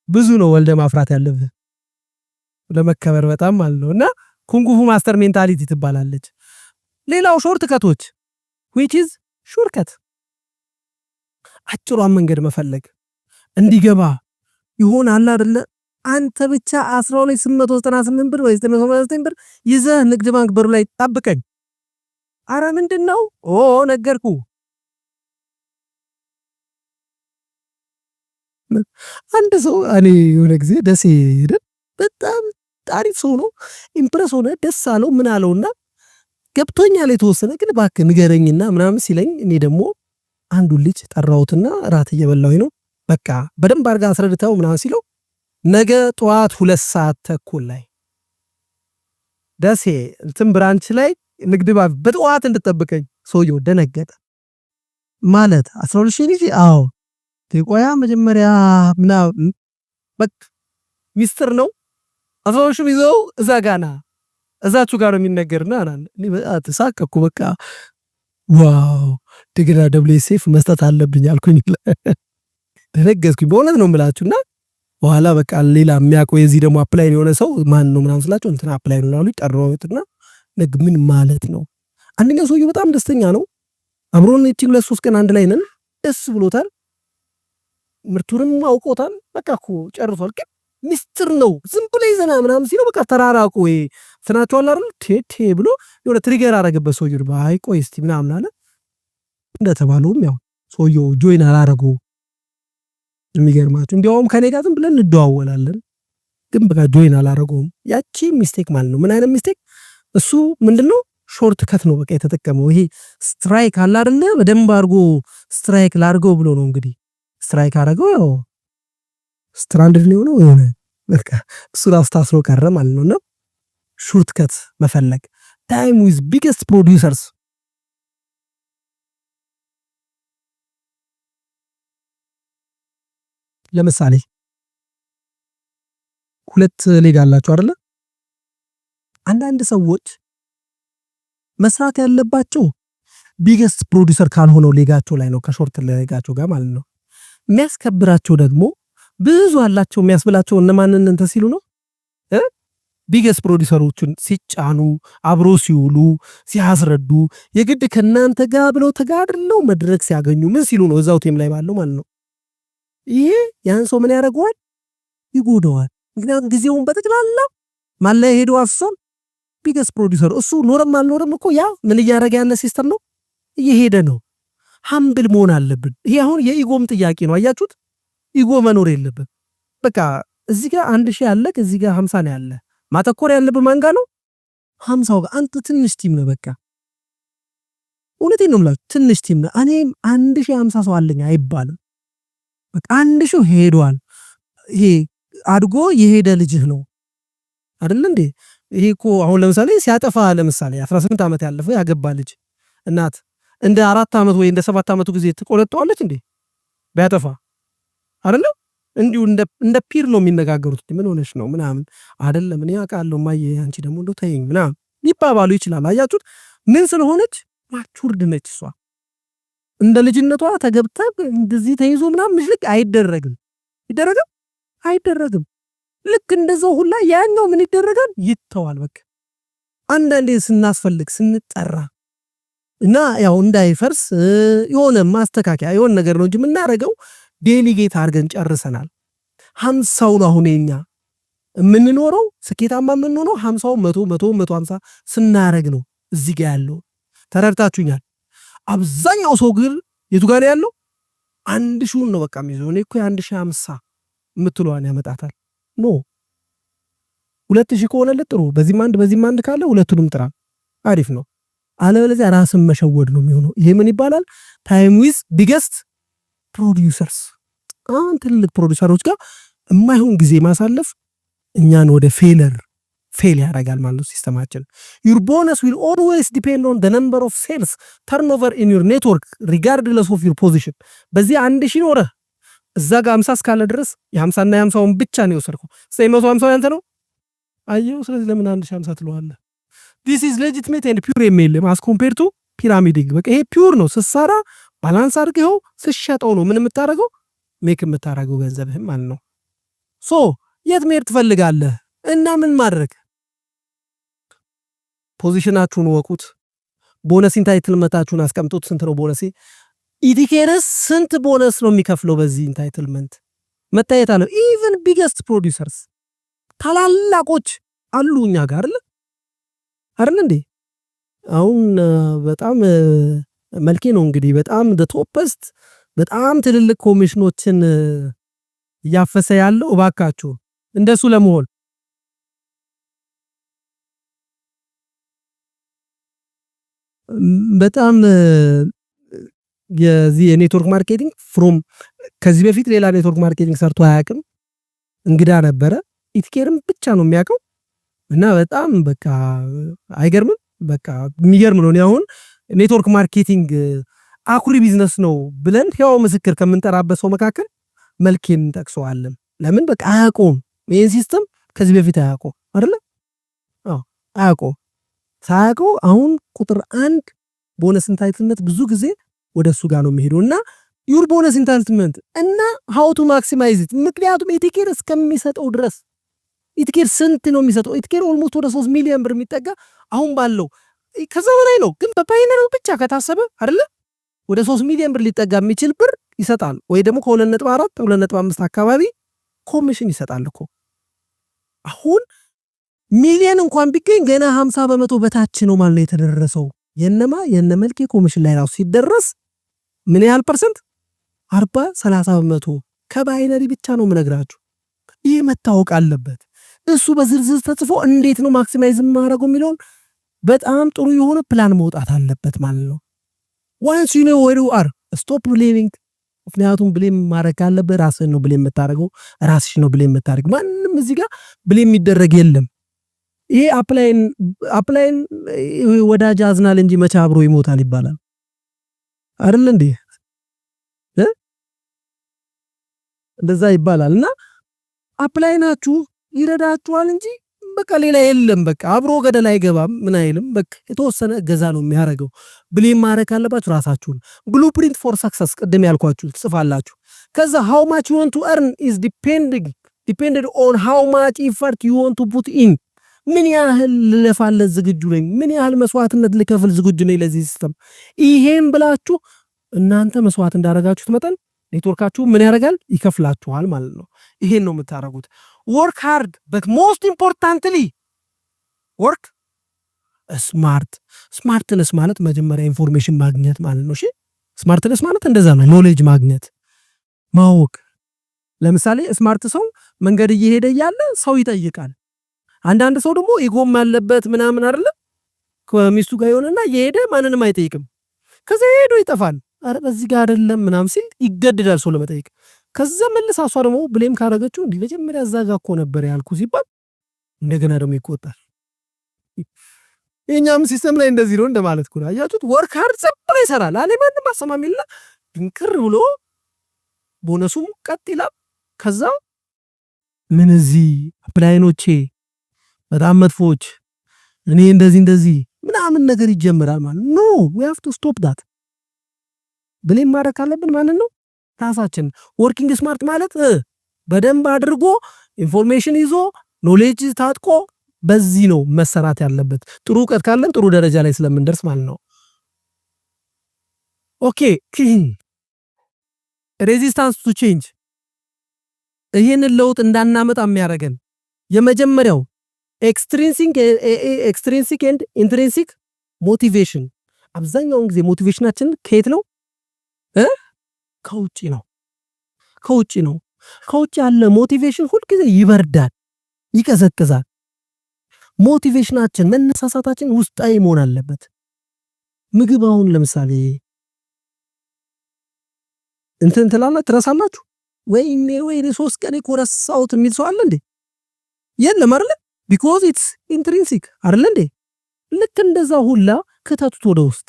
ብዙ ነው ወልደ ማፍራት ያለብህ ለመከበር በጣም ማለት ነው። እና ኩንጉፉ ማስተር ሜንታሊቲ ትባላለች። ሌላው ሾርት ከቶች which is ሾርትከት አጭሯን መንገድ መፈለግ እንዲገባ ይሆናል አይደለ? አንተ ብቻ 12898 ብር ወይ 999 ብር ይዘህ ንግድ ባንክ በሩ ላይ ጠብቀኝ። አረ ምንድነው? ነገርኩ። አንድ ሰው እኔ የሆነ ጊዜ ደሴ ሄደን በጣም አሪፍ ሰው ነው፣ ኢምፕረስ ሆነ፣ ደስ አለው ምን አለውና ገብቶኛል የተወሰነ ግን እባክህ ንገረኝና ምናምን ሲለኝ እኔ ደግሞ አንዱን ልጅ ጠራሁትና ራት እየበላሁኝ ነው በቃ በደንብ አድርጋ አስረድተው ምናምን ሲለው ነገ ጠዋት 2:30 ላይ ደሴ እንትን ብራንች ላይ ንግድ ባንክ በጠዋት እንድጠብቀኝ። ሰውየው ደነገጠ። ማለት 12 ልጅ አዎ ተቆያ መጀመሪያ ምናምን በቃ ሚስጥር ነው። 12 ይዘው እዛ ጋና እዛችሁ ጋር የሚነገርና አናን እኔ በጣም ተሳቀኩ። በቃ ዋው ደግና ደብሊውኤስኤፍ መስጠት አለብኝ አልኩኝ። ደነገጥኩኝ በእውነት ነው የምላችሁና በኋላ በቃ ሌላ የሚያውቀው የዚህ ደግሞ አፕላይ የሆነ ሰው ማን ነው ምናምን ስላቸው እንትና አፕላይ ነው አሉኝ። ጠራሁትና ነግ ምን ማለት ነው? አንደኛው ሰውዬው በጣም ደስተኛ ነው። አብሮን እቺ 2-3 ቀን አንድ ላይ ነን። ደስ ብሎታል። ምርቱንም አውቆታል። በቃ እኮ ጨርሷል። ግን ሚስጥር ነው ዝም ብሎ ይዘና ምናምን ሲለው በቃ ተራራቁ ወይ ስናቸዋል አይደል ቴቴ ብሎ የሆነ ትሪገር አረገበት ሰውዬው። ባይ ቆይ እስቲ ምናምን አለ። እንደተባለውም ያው ሰውዬው ጆይን አላረገው። የሚገርማችሁ እንዲያውም ከኔ ጋር ዝም ብለን እንደዋወላለን ግን በቃ ጆይን አላረገውም። ያቺ ሚስቴክ ማለት ነው። ምን አይነት ሚስቴክ? እሱ ምንድነው ሾርት ከት ነው በቃ የተጠቀመው። ይሄ ስትራይክ አለ አይደል? በደንብ አድርጎ ስትራይክ ላርገው ብሎ ነው እንግዲህ ስትራይክ አረገው። ያው ስትራንድድ ነው የሆነ በቃ እሱ ራሱ ታስሮ ቀረ ማለት ነው። እና ሾርት ከት መፈለግ ታይም ዊዝ ቢገስት ፕሮዲዩሰርስ ለምሳሌ 2 ሌግ አላችሁ አይደል? አንዳንድ ሰዎች መስራት ያለባቸው ቢገስት ፕሮዲዩሰር ካልሆነው ሌጋቸው ላይ ነው፣ ከሾርት ሌጋቸው ጋር ማለት ነው። የሚያስከብራቸው ደግሞ ብዙ አላቸው የሚያስብላቸው እነማንን እንትን ሲሉ ነው ቢገስት ፕሮዲዩሰሮችን ሲጫኑ አብሮ ሲውሉ ሲያስረዱ የግድ ከናንተ ጋር ብለው ተጋድለው መድረክ ሲያገኙ ምን ሲሉ ነው እዛው ቲም ላይ ባለው ማለት ነው። ይሄ ያን ሰው ምን ያደርገዋል? ይጎዳዋል። ምክንያቱም ጊዜውን በተግላላ ማን ላይ ሄዶ አፍሰን ቢገስት ፕሮዲዩሰር እሱ ኖርም አልኖርም እኮ ያ ምን እያደረገ ያለ ሲስተም ነው እየሄደ ነው። ሃምብል መሆን አለብን። ይሄ አሁን የኢጎም ጥያቄ ነው። አያችሁት? ኢጎ መኖር የለበት። በቃ እዚህ ጋር 1000 ያለ እዚህ ጋር 50 ነው ያለ ማተኮር ያለብህ ማን ጋር ነው? 50 ጋር። አንተ ትንሽ ቲም ነው በቃ እውነቴን ነው የምላችሁ ትንሽ ቲም ነው። እኔም 1050 ሰው አለኝ አይባልም። በቃ 1000 ሄዷል። ይሄ አድጎ የሄደ ልጅህ ነው አይደል እንዴ? ይሄ እኮ አሁን ለምሳሌ ሲያጠፋ ለምሳሌ 18 ዓመት ያለፈው ያገባ ልጅ እናት እንደ 4 ዓመት ወይ እንደ 7 ዓመቱ ጊዜ ትቆለጠዋለች እንዴ? ቢያጠፋ አይደለም እንዲሁ እንደ ፒር ነው የሚነጋገሩት። ምን ሆነሽ ነው ምናምን አይደለም እኔ አውቃለሁ ማየ አንቺ ደግሞ እንደው ተይኝ ምናምን ሊባባሉ ይችላል። አያችሁት? ምን ስለሆነች ማቹርድ ነች እሷ። እንደ ልጅነቷ ተገብታ እንደዚህ ተይዞ ምናምን ምሽልክ አይደረግም። ይደረጋል አይደረግም። ልክ እንደዛው ሁላ ያኛው ምን ይደረጋል? ይተዋል። በቃ አንዳንዴ ስናስፈልግ ስንጠራ እና ያው እንዳይፈርስ የሆነ ማስተካከያ የሆነ ነገር ነው እንጂ የምናረገው ዴሊጌት አድርገን ጨርሰናል። 50 ነው አሁን የኛ የምንኖረው ስኬታማ የምንሆነው 50 150 ስናረግ ነው። እዚህ ጋር ያለው ተረድታችሁኛል? አብዛኛው ሰው ግን የቱ ጋር ያለው 1000 ነው በቃ የሚይዘው። እኔ እኮ 1050 የምትለዋን ያመጣታል። ኖ 2000 ከሆነለት ጥሩ፣ በዚህም አንድ ካለ ሁለቱንም ጥራ፣ አሪፍ ነው። አለበለዚያ ራስን መሸወድ ነው የሚሆነው። ይሄ ምን ይባላል? ታይም ዊዝ ቢገስት ፕሮዲዩሰርስ። ትልልቅ ፕሮዲዩሰሮች ጋር የማይሆን ጊዜ ማሳለፍ እኛን ወደ ፌል ያደርጋል ማለት ነው ሲስተማችን። your bonus will always depend on the number of sales turnover in your network regardless of your position። በዚህ 1000 ኖረ እዛ ጋር 50 እስካለ ድረስ የ50 እና የ50ውን ብቻ ነው የወሰድከው። 150 ያንተ ነው አየው። ስለዚህ ለምን 1050 ትለዋለህ? this is legitimate and pure MLM as compared to pyramiding። በቃ ይሄ ፒውር ነው። ስሳራ ባላንስ አድርገው ስሸጠው ነው ምን የምታረገው ሜክ የምታረገው ገንዘብህም ማለት ነው። ሶ የት መሄድ ትፈልጋለህ እና ምን ማድረግ? ፖዚሽናችሁን ወቁት። ቦነስ ኢንታይትልመንታችሁን አስቀምጡት። ስንት ነው ቦነስ? ኢቲኬርስ ስንት ቦነስ ነው የሚከፍለው በዚህ ኢንታይትልመንት መታየት አለው። ኢቭን ቢገስት ፕሮዲዩሰርስ ታላላቆች አሉ እኛ ጋር አይደል እንዴ? አሁን በጣም መልኬ ነው እንግዲህ በጣም ቶፕስት በጣም ትልልቅ ኮሚሽኖችን እያፈሰ ያለው። እባካችሁ እንደሱ ለመሆን በጣም የዚህ የኔትወርክ ማርኬቲንግ ፍሮም ከዚህ በፊት ሌላ ኔትወርክ ማርኬቲንግ ሰርቶ አያውቅም። እንግዳ ነበረ። ኢቲኬርም ብቻ ነው የሚያውቀው እና በጣም በቃ አይገርምም። በቃ የሚገርም ነው። አሁን ኔትወርክ ማርኬቲንግ አኩሪ ቢዝነስ ነው ብለን ያው ምስክር ከምንጠራበት ሰው መካከል መልኬን እንጠቅሰዋለን። ለምን በቃ አያውቀውም። ይሄን ሲስተም ከዚህ በፊት አያውቀው አይደለ? አያውቀው። ሳያውቀው አሁን ቁጥር 1 ቦነስ ኢንታይትልመንት ብዙ ጊዜ ወደሱ ጋር ነው የሚሄደው እና ዩር ቦነስ ኢንታይትልመንት እና ሃው ቱ ማክሲማይዝ ኢት። ምክንያቱም ኢቲኬር እስከሚሰጠው ድረስ ኢቲኬር ስንት ነው የሚሰጠው? ኢቲኬር ኦልሞስት ወደ 3 ሚሊዮን ብር የሚጠጋ አሁን ባለው ከዛ በላይ ነው። ግን በፓይነሩ ብቻ ከታሰበ አይደለ ወደ 3 ሚሊዮን ብር ሊጠጋ የሚችል ብር ይሰጣል። ወይ ደግሞ ከ2.4 2.5 አካባቢ ኮሚሽን ይሰጣል እኮ። አሁን ሚሊዮን እንኳን ቢገኝ ገና 50% በታች ነው ማለት የተደረሰው። የነመልኬ ኮሚሽን ላይ ራሱ ሲደረስ ምን ያህል ፐርሰንት? 40-30% ከባይነሪ ብቻ ነው የምነግራችሁ። ይህ መታወቅ አለበት። እሱ በዝርዝር ተጽፎ እንዴት ነው ማክሲማይዝ ማድረገው የሚለውን በጣም ጥሩ የሆነ ፕላን መውጣት አለበት ማለት ነው። once you know where you are stop blaming። ምክንያቱም ብሌም ማድረግ አለበት ራስህን ነው ብሌም የምታደርገው፣ ራስሽ ነው ብሌም የምታደርገው። ማንም እዚህ ጋር ብሌም የሚደረግ የለም። ይሄ አፕላይን ወዳጅ አዝናል እንጂ መቼ አብሮ ይሞታል ይባላል አይደል እንዴ? እንደዛ ይባላልና አፕላይናችሁ ይረዳችኋል እንጂ በቃ ሌላ የለም። በቃ አብሮ ገደል አይገባም። ምን አይልም። በቃ የተወሰነ እገዛ ነው የሚያደርገው። ብሌም ማድረግ አለባችሁ ራሳችሁን። ብሉፕሪንት ፎር ሰክሰስ ቅድም ያልኳችሁ ጽፋላችሁ። ከዛ how much you want to earn is depended on how much effort you want to put in። ምን ያህል ልለፋለት ዝግጁ ነኝ፣ ምን ያህል መስዋዕትነት ልከፍል ዝግጁ ነኝ ለዚህ ሲስተም። ይሄን ብላችሁ እናንተ መስዋዕት እንዳደረጋችሁት መጠን ኔትወርካችሁ ምን ያደርጋል? ይከፍላችኋል ማለት ነው። ይሄን ነው የምታደርጉት። work hard but most importantly work smart። ስማርትነስ ማለት መጀመሪያ ኢንፎርሜሽን ማግኘት ማለት ነው። እሺ ስማርትነስ ማለት እንደዛ ነው። ኖሌጅ ማግኘት ማወቅ። ለምሳሌ ስማርት ሰው መንገድ እየሄደ ያለ ሰው ይጠይቃል። አንዳንድ ሰው ደግሞ ኢጎም ያለበት ምናምን አይደለ ከሚስቱ ጋር ይሆንና የሄደ ማንንም አይጠይቅም ከዛ ሄዶ ይጠፋል አረ በዚህ ጋር አይደለም ምናምን ሲል ይገደዳል ሰው ለመጠየቅ ከዛ መልሳ እሷ ደግሞ ብሌም ካረገችው እንዲህ መጀመሪያ እዛ ጋር እኮ ነበር ያልኩ ሲባል እንደገና ደግሞ ይቆጣል የኛም ሲስተም ላይ እንደዚህ ነው እንደማለት ነው አያችሁት ወርክ ሃርድ ሰብረ ይሰራል አለ ማንም አሰማሚልና ድንቅር ብሎ ቦነሱም ቀጥ ይላል ከዛ ምን እዚህ ፕላይኖቼ በጣም መጥፎች እኔ እንደዚህ ምናምን ነገር ይጀምራል ማለት ኖ we have to stop that ብሌም ማድረግ አለብን ማለት ነው ራሳችን ወርኪንግ ስማርት ማለት በደንብ አድርጎ ኢንፎርሜሽን ይዞ ኖሌጅ ታጥቆ በዚህ ነው መሰራት ያለበት ጥሩ ዕውቀት ካለን ጥሩ ደረጃ ላይ ስለምንደርስ ማለት ነው ኦኬ ሬዚስታንስ ቱ ቼንጅ ይሄንን ለውጥ እንዳናመጣ የሚያደርገን የመጀመሪያው ኤክስትሪንሲክ ኤንድ ኢንትሪንሲክ ሞቲቬሽን አብዛኛውን ጊዜ ሞቲቬሽናችን ከየት ነው ከውጪ ነው ከውጪ ያለ ሞቲቬሽን ሁሉ ጊዜ ይበርዳል ይቀዘቅዛል ሞቲቬሽናችን መነሳሳታችን ውስጣዊ መሆን አለበት ምግብ አሁን ለምሳሌ እንትን ትረሳላችሁ ወይ 3 ቀን ኮረሳውት የሚል ሰው አለ እንዴ የለም አይደል because it's intrinsic አይደል እንዴ ልክ እንደዛ ሁላ ከተቱት ወደ ውስጥ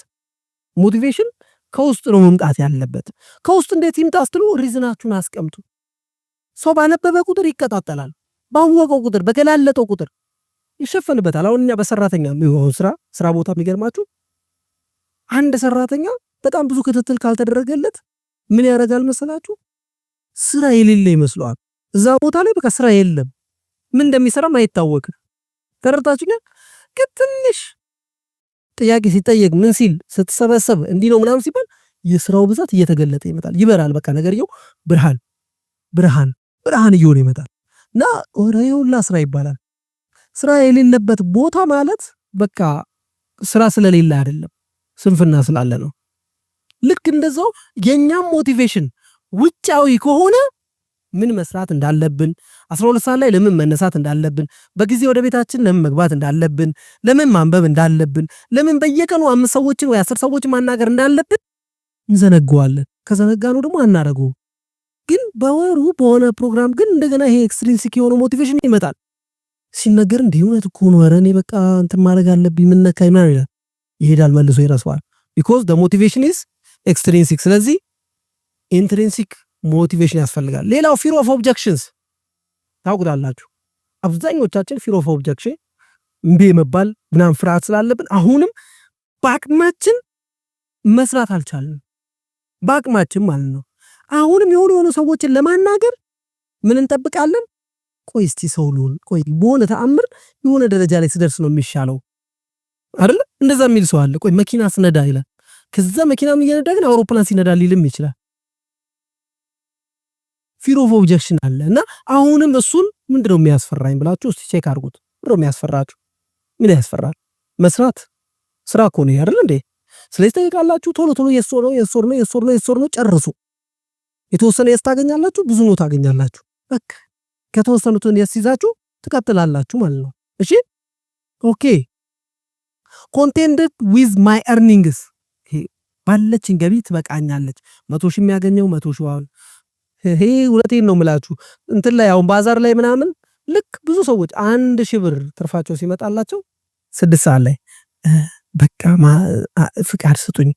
ሞቲቬሽን ከውስጥ ነው መምጣት ያለበት ከውስጥ እንዴት ይምጣስትሉ ሪዝናችሁን አስቀምጡ ሰው ባነበበ ቁጥር ይከታተላል ባወቀው ቁጥር በገላለጠው ቁጥር ይሸፈንበታል አሁን እኛ በሰራተኛ ነው ስራ ቦታ የሚገርማችሁ አንድ ሰራተኛ በጣም ብዙ ክትትል ካልተደረገለት ምን ያደርጋል መሰላችሁ ስራ የሌለ ይመስለዋል እዛ ቦታ ላይ በቃ ስራ የለም ምን እንደሚሰራ ማይታወቅ ተረታችሁ ግን ትንሽ ጥያቄ ሲጠየቅ ምን ሲል ስትሰበሰብ እንዲህ ነው ምናምን ሲባል የስራው ብዛት እየተገለጠ ይመጣል ይበራል በቃ ነገርየው ብርሃን እየሆነ ይመጣል እና ወሬውላ ስራ ይባላል ስራ የሌለበት ቦታ ማለት በቃ ስራ ስለሌለ አይደለም ስንፍና ስላለ ነው ልክ እንደዛው የኛም ሞቲቬሽን ውጫዊ ከሆነ ምን መስራት እንዳለብን 12 ሰዓት ላይ ለምን መነሳት እንዳለብን በጊዜ ወደ ቤታችን ለምን መግባት እንዳለብን ለምን ማንበብ እንዳለብን ለምን በየቀኑ 5 ሰዎችን ወይ 10 ሰዎችን ማናገር እንዳለብን እንዘነጋዋለን ከዘነጋነው ደግሞ አናረጋው ግን በወሩ በሆነ ፕሮግራም ግን እንደገና ይሄ ኤክስትሪንሲክ የሆነ ሞቲቬሽን ይመጣል ሲነገር እንዲሁነት እኮ ነው አረኔ በቃ እንትን ማድረግ አለብኝ ምን ነካኝ ማለት ይሄዳል መልሶ ይረሳዋል because the motivation is extrinsic ስለዚህ intrinsic ሞቲቬሽን ያስፈልጋል ሌላው fear of objections ታውቁታላችሁ አብዛኞቻችን fear of objection እንዴ መባል ምናምን ፍርሃት ስላለብን አሁንም ባቅማችን መስራት አልቻልንም ባቅማችን ማለት ነው አሁንም የሆነ ሰዎችን ለማናገር ምን እንጠብቃለን ቆይ እስቲ ሰውሉን ቆይ በሆነ ተአምር የሆነ ደረጃ ላይ ሲደርስ ነው የሚሻለው አይደል እንደዛ የሚል ሰው አለ ቆይ መኪና ስነዳ ይላል ከዛ መኪናም እየነዳ ግን አውሮፕላን ሲነዳ ሊልም ይችላል fear of objection አለና አሁንም እሱን ምንድነው የሚያስፈራኝ ብላችሁ እስቲ ቼክ አድርጉት ምንድነው የሚያስፈራችሁ ምን ያስፈራል መስራት ስራ እኮ ነው አይደል እንዴ ስለዚህ ተይቃላችሁ ቶሎ የሶር ነው ጨርሱ የተወሰነ ያስታገኛላችሁ ብዙ ነው ታገኛላችሁ በቃ ከተወሰኑትን ያስይዛችሁ ትቀጥላላችሁ ማለት ነው እሺ ኦኬ contented with my earnings ባለችኝ ገቢ ትበቃኛለች 100 ሺህ የሚያገኘው 100 ሺህ አሁን ይሄ ሁለቴን ነው ምላችሁ እንትን ላይ አሁን ባዛር ላይ ምናምን ልክ ብዙ ሰዎች 1000 ብር ትርፋቸው ሲመጣላቸው 6 ሰዓት ላይ በቃ ፍቃድ ስጡኝ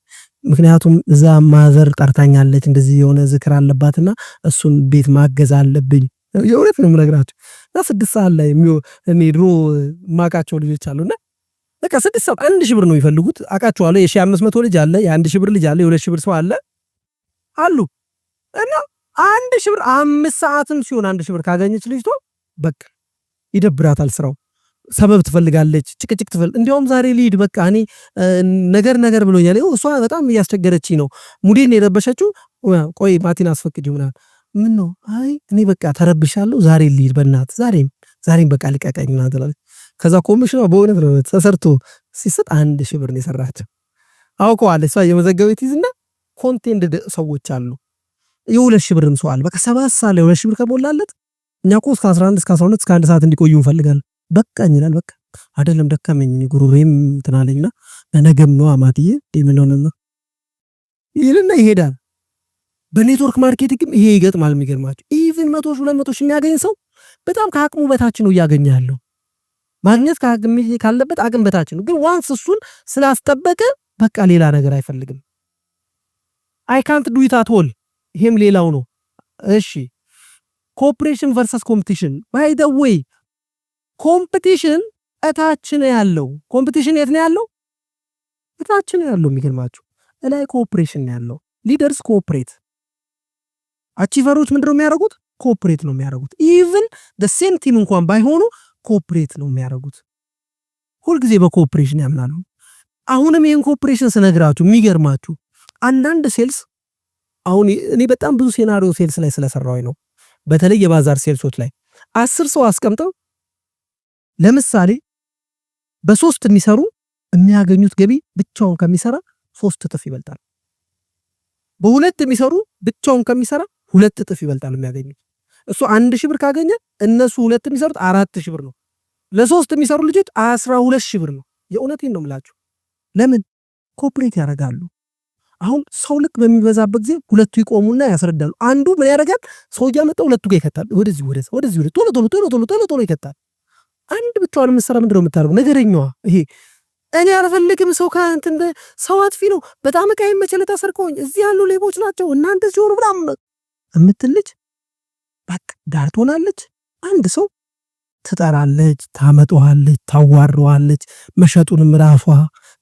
ምክንያቱም እዛ ማዘር ጠርታኛለች እንደዚህ የሆነ ዝክር አለባትና እሱን ቤት ማገዝ አለብኝ የሁለት ነው የምነግራችሁ እና 6 ሰዓት ላይ እኔ ድሮ ማቃቸው ልጆች አሉና በቃ 6 ሰዓት 1000 ብር ነው የሚፈልጉት አቃቸዋለሁ የ1500 ልጅ አለ የ1000 ብር ልጅ አለ የ2000 ብር ሰው አለ እና 1000 ብር 5 ሰዓትም ሲሆን 1000 ብር ካገኘች ልጅቷ በቃ ይደብራታል ስራው ሰበብ ትፈልጋለች ጭቅጭቅ ትፈልግ እንዲያውም ዛሬ ሊድ በቃ እኔ ነገር ብሎኛል እሷ በጣም እያስቸገረችኝ ነው ሙዲን የረበሸችው ቆይ ማቲን አስፈቅጂው ምናምን ምን ነው አይ እኔ በቃ ተረብሻለሁ ዛሬ ሊድ በእናት ዛሬም በቃ ልቀቀኝ ምናምን ትላለች ከዛ ኮሚሽኑ በእውነት ነው ተሰርቶ ሲሰጥ 1000 ብር ነው የሰራችው አውቀዋል እሷ የመዘገበች ይዝና ኮንቴንድ ሰዎች አሉ የ2000 ብርም ሰው አለ በቃ 7 ሰዓት ላይ 2000 ብር ከሞላለት እኛ እኮ እስከ 11 እስከ 12 እስከ 1 ሰዓት እንዲቆዩ እንፈልጋለን በቃኝ ይላል። በቃ አይደለም ደከመኝ ጉሮሮዬም እንትን አለኝና ለነገም ነው አማትዬ የምለውና ይልና ይሄዳል። በኔትወርክ ማርኬቲንግም ይሄ ይገጥማል። የሚገርማችሁ ኢቭን 100 ሺህ 200 ሺህ የሚያገኝ ሰው በጣም ከአቅሙ በታች ነው እያገኘ ያለው። ማግኘት ካለበት አቅም በታች ነው። ግን ዋንስ እሱን ስላስጠበቀ በቃ ሌላ ነገር አይፈልግም። አይ ካንት ዱ ኢት አት ኦል። ይሄም ሌላው ነው። እሺ ኮኦፕሬሽን ቨርሰስ ኮምፒቲሽን። ባይ ዘ ዌይ ኮምፒቲሽን እታች ነው ያለው። ኮምፒቲሽን የት ነው ያለው? እታች ነው ያለው። የሚገርማችሁ እላይ ኮኦፕሬሽን ነው ያለው። ሊደርስ ኮኦፕሬት፣ አቺቨሮች ምንድነው የሚያደርጉት? ኮኦፕሬት ነው የሚያደርጉት። ኢቭን ዘ ሴም ቲም እንኳን ባይሆኑ ኮኦፕሬት ነው የሚያደርጉት። ሁልጊዜ በኮኦፕሬሽን ያምናሉ። አሁንም ይሄን ኮኦፕሬሽን ስነግራችሁ የሚገርማችሁ አንዳንድ ሴልስ አሁን እኔ በጣም ብዙ ሴናሪዮ ሴልስ ላይ ስለሰራሁኝ ነው። በተለይ የባዛር ሴልሶች ላይ 10 ሰው አስቀምጠው ለምሳሌ በ3 የሚሰሩ የሚያገኙት ገቢ ብቻውን ከሚሰራ 3 እጥፍ ይበልጣል። በ2 የሚሰሩ ብቻውን ከሚሰራ 2 እጥፍ ይበልጣል የሚያገኙት። እሱ 1000 ብር ካገኘ እነሱ 2 የሚሰሩት 4000 ብር ነው። ለ3 የሚሰሩ ልጆች 12000 ብር ነው። የእውነቴን ነው የምላችሁ። ለምን ኮኦፕሬት ያደርጋሉ? አሁን ሰው ልክ በሚበዛበት ጊዜ ሁለቱ ይቆሙና ያስረዳሉ። አንዱ ምን ያደርጋል? ሰው እያመጣ ሁለቱ ጋር ይከታል። ወደዚህ ቶሎ ይከታል። አንድ ብቻዋን የምትሰራ ምንድነው የምታደርገው? ነገረኛዋ ይሄ እኔ አልፈልግም ሰው ከእንትን ሰው አጥፊ ነው፣ በጣም ቃይ መቸለታ ሰርቀውኝ እዚህ ያሉ ሌቦች ናቸው እናንተ ሲሆኑ ብላም እምትልጅ በቃ ዳር ትሆናለች። አንድ ሰው ትጠራለች፣ ታመጣዋለች፣ ታዋረዋለች፣ መሸጡንም ራሷ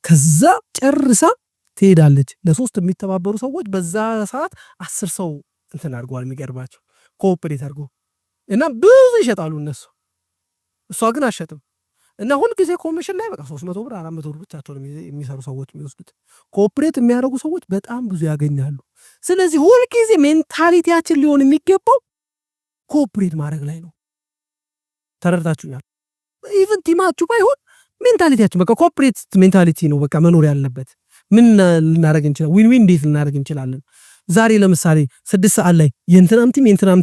ከዛ ጨርሳ ትሄዳለች። ለሶስት የሚተባበሩ ሰዎች በዛ ሰዓት 10 ሰው እንትን አድርገዋል። የሚገርባቸው ኮኦፕሬት አድርጎ እና ብዙ ይሸጣሉ እነሱ፣ እሷ ግን አሸጥም። እና ሁል ጊዜ ኮሚሽን ላይ በቃ 300 ብር 400 ብር ብቻቸው የሚሰሩ ሰዎች የሚወስዱት። ኮኦፕሬት የሚያደርጉ ሰዎች በጣም ብዙ ያገኛሉ። ስለዚህ ሁል ጊዜ ሜንታሊቲያችን ሊሆን የሚገባው ኮኦፕሬት ማድረግ ላይ ነው። ተረድታችሁኛል? ኢቭን ቲማችሁ ባይሆን ሜንታሊቲያችን በቃ ኮኦፕሬት ሜንታሊቲ ነው በቃ መኖር ያለበት። ምን ልናደርግ እንችላለን? ዊን ዊን እንዴት ልናደርግ እንችላለን? ዛሬ ለምሳሌ 6 ሰዓት ላይ የእንትናም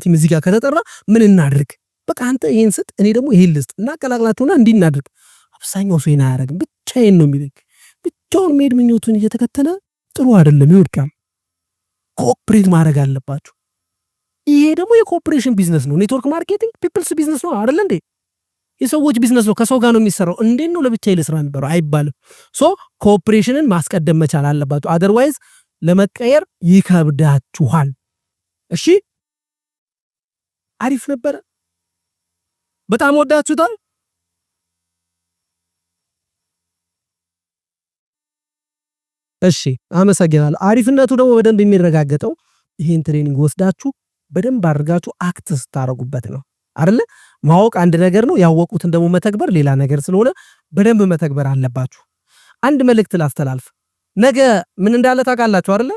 ቲም እዚህ ጋር ከተጠራ ምን እናድርግ? በቃ አንተ ይሄን ስጥ እኔ ደግሞ ይሄን ልስጥ እና ቀላቅላቱና እንዲህ እናድርግ። አብዛኛው ሰው አያደርግም። ብቻዬን ነው የሚልክ። ብቻውን መሄድ ምኞቱን እየተከተለ ጥሩ አይደለም፣ ይወድቃል። ኮኦፕሬት ማድረግ አለባችሁ። ይሄ ደግሞ የኮኦፕሬሽን ቢዝነስ ነው። ኔትወርክ ማርኬቲንግ ፒፕልስ ቢዝነስ ነው አይደል እንዴ? የሰዎች ቢዝነስ ነው። ከሰው ጋር ነው የሚሰራው። እንዴት ነው ለብቻዬ ልስራ የሚባለው? አይባልም። ሶ ኮኦፕሬሽንን ማስቀደም መቻል አለባችሁ። አደርዋይዝ ለመቀየር ይከብዳችኋል። እሺ፣ አሪፍ ነበረ። በጣም ወዳችሁታል። እሺ፣ አመሰግናለሁ። አሪፍነቱ ደግሞ በደንብ የሚረጋገጠው ይሄን ትሬኒንግ ወስዳችሁ በደንብ አድርጋችሁ አክት ስታረጉበት ነው አይደለ? ማወቅ አንድ ነገር ነው፣ ያወቁትን ደግሞ መተግበር ሌላ ነገር ስለሆነ በደንብ መተግበር አለባችሁ። አንድ መልእክት ላስተላልፍ። ነገ ምን እንዳለ ታውቃላችሁ አይደለ?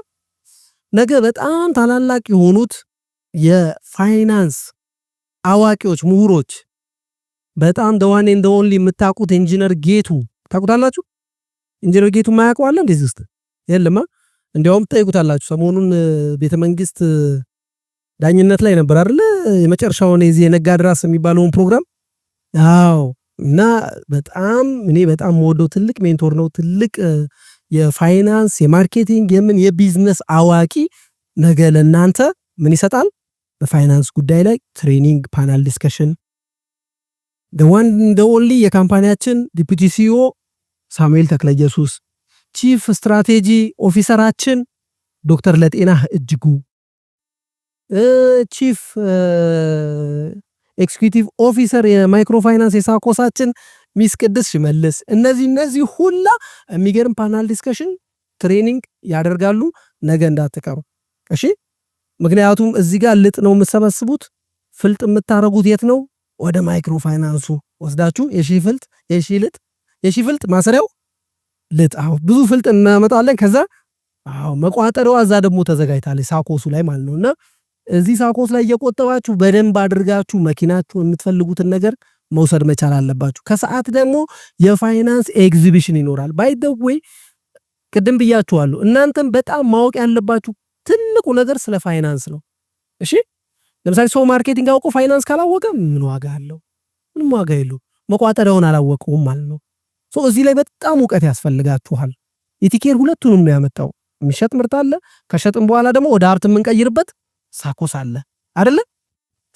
ነገ በጣም ታላላቅ የሆኑት የፋይናንስ አዋቂዎች፣ ምሁሮች በጣም ደዋኔ እንደሆንሊ የምታውቁት ኢንጂነር ጌቱ ታውቁታላችሁ? ኢንጂነር ጌቱ ማያውቀው አለ እንደዚህ ውስጥ የለማ። እንዲያውም ጠይቁታላችሁ። ሰሞኑን ቤተ መንግስት ዳኝነት ላይ ነበር አይደለ? የመጨረሻውን የዚህ የነጋድራስ የሚባለውን ፕሮግራም። አዎ። እና በጣም እኔ በጣም ወደው ትልቅ ሜንቶር ነው። ትልቅ የፋይናንስ የማርኬቲንግ የቢዝነስ አዋቂ ነገ ለእናንተ ምን ይሰጣል? በፋይናንስ ጉዳይ ላይ ትሬኒንግ፣ ፓናል ዲስከሽን the only የካምፓኒያችን ዲፒቲ ሲኦ ሳሙኤል ተክለ ኢየሱስ፣ ቺፍ ስትራቴጂ ኦፊሰራችን ዶክተር ለጤናህ እጅጉ፣ ቺፍ ኤክስኪዩቲቭ ኦፊሰር የማይክሮ ፋይናንስ የሳኮሳችን ሚስ ቅድስ ሽመልስ። እነዚህ ሁላ የሚገርም ፓናል ዲስከሽን ትሬኒንግ ያደርጋሉ። ነገ እንዳትቀሩ እሺ። ምክንያቱም እዚህ ጋር ልጥ ነው የምትሰበስቡት። ፍልጥ የምታረጉት የት ነው? ወደ ማይክሮ ፋይናንሱ ወስዳችሁ የሺ ፍልጥ ማሰሪያው ልጥ። አዎ ብዙ ፍልጥ እናመጣለን። ከዛ መቋጠሪያዋ እዛ ደግሞ ተዘጋጅታለች ሳኮሱ ላይ ማለት ነውና እዚህ ሳኮስ ላይ እየቆጠባችሁ በደንብ አድርጋችሁ መኪናችሁ የምትፈልጉትን ነገር መውሰድ መቻል አለባችሁ። ከሰዓት ደግሞ የፋይናንስ ኤግዚቢሽን ይኖራል። ባይ ዘ ዌይ ቅድም ብያችኋለሁ። እናንተም በጣም ማወቅ ያለባችሁ ትልቁ ነገር ስለ ፋይናንስ ነው። እሺ፣ ለምሳሌ ሰው ማርኬቲንግ አውቆ ፋይናንስ ካላወቀ ምን ዋጋ አለው? ምንም ዋጋ የለው። መቋጠሪያውን አላወቀውም ማለት ነው። ሶ እዚህ ላይ በጣም እውቀት ያስፈልጋችኋል። ኢቲኬር ሁለቱንም ነው ያመጣው። የሚሸጥ ምርት አለ፣ ከሸጥን በኋላ ደግሞ ወደ ሀብት የምንቀይርበት ሳኮስ አለ አይደለ?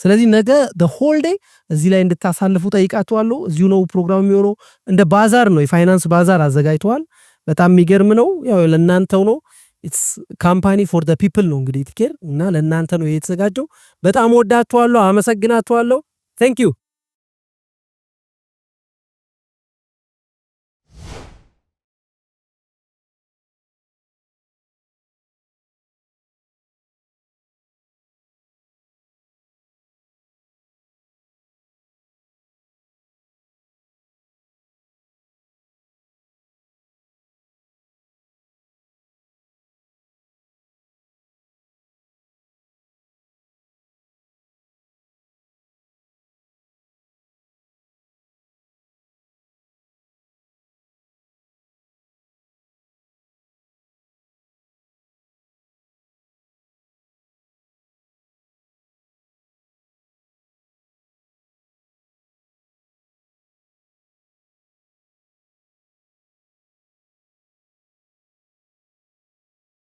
ስለዚህ ነገ the whole day እዚህ ላይ እንድታሳልፉ ጠይቃችኋለሁ። እዚሁ ነው ፕሮግራም የሚሆነው። እንደ ባዛር ነው፣ የፋይናንስ ባዛር አዘጋጅተዋል። በጣም የሚገርም ነው። ያው ለእናንተው ነው። ኢትስ ካምፓኒ ፎር ዘ ፒፕል ነው እንግዲህ ኢቲኬር እና ለእናንተ ነው የተዘጋጀው። በጣም ወዳችኋለሁ፣ አመሰግናችኋለሁ። ቴንክ ዩ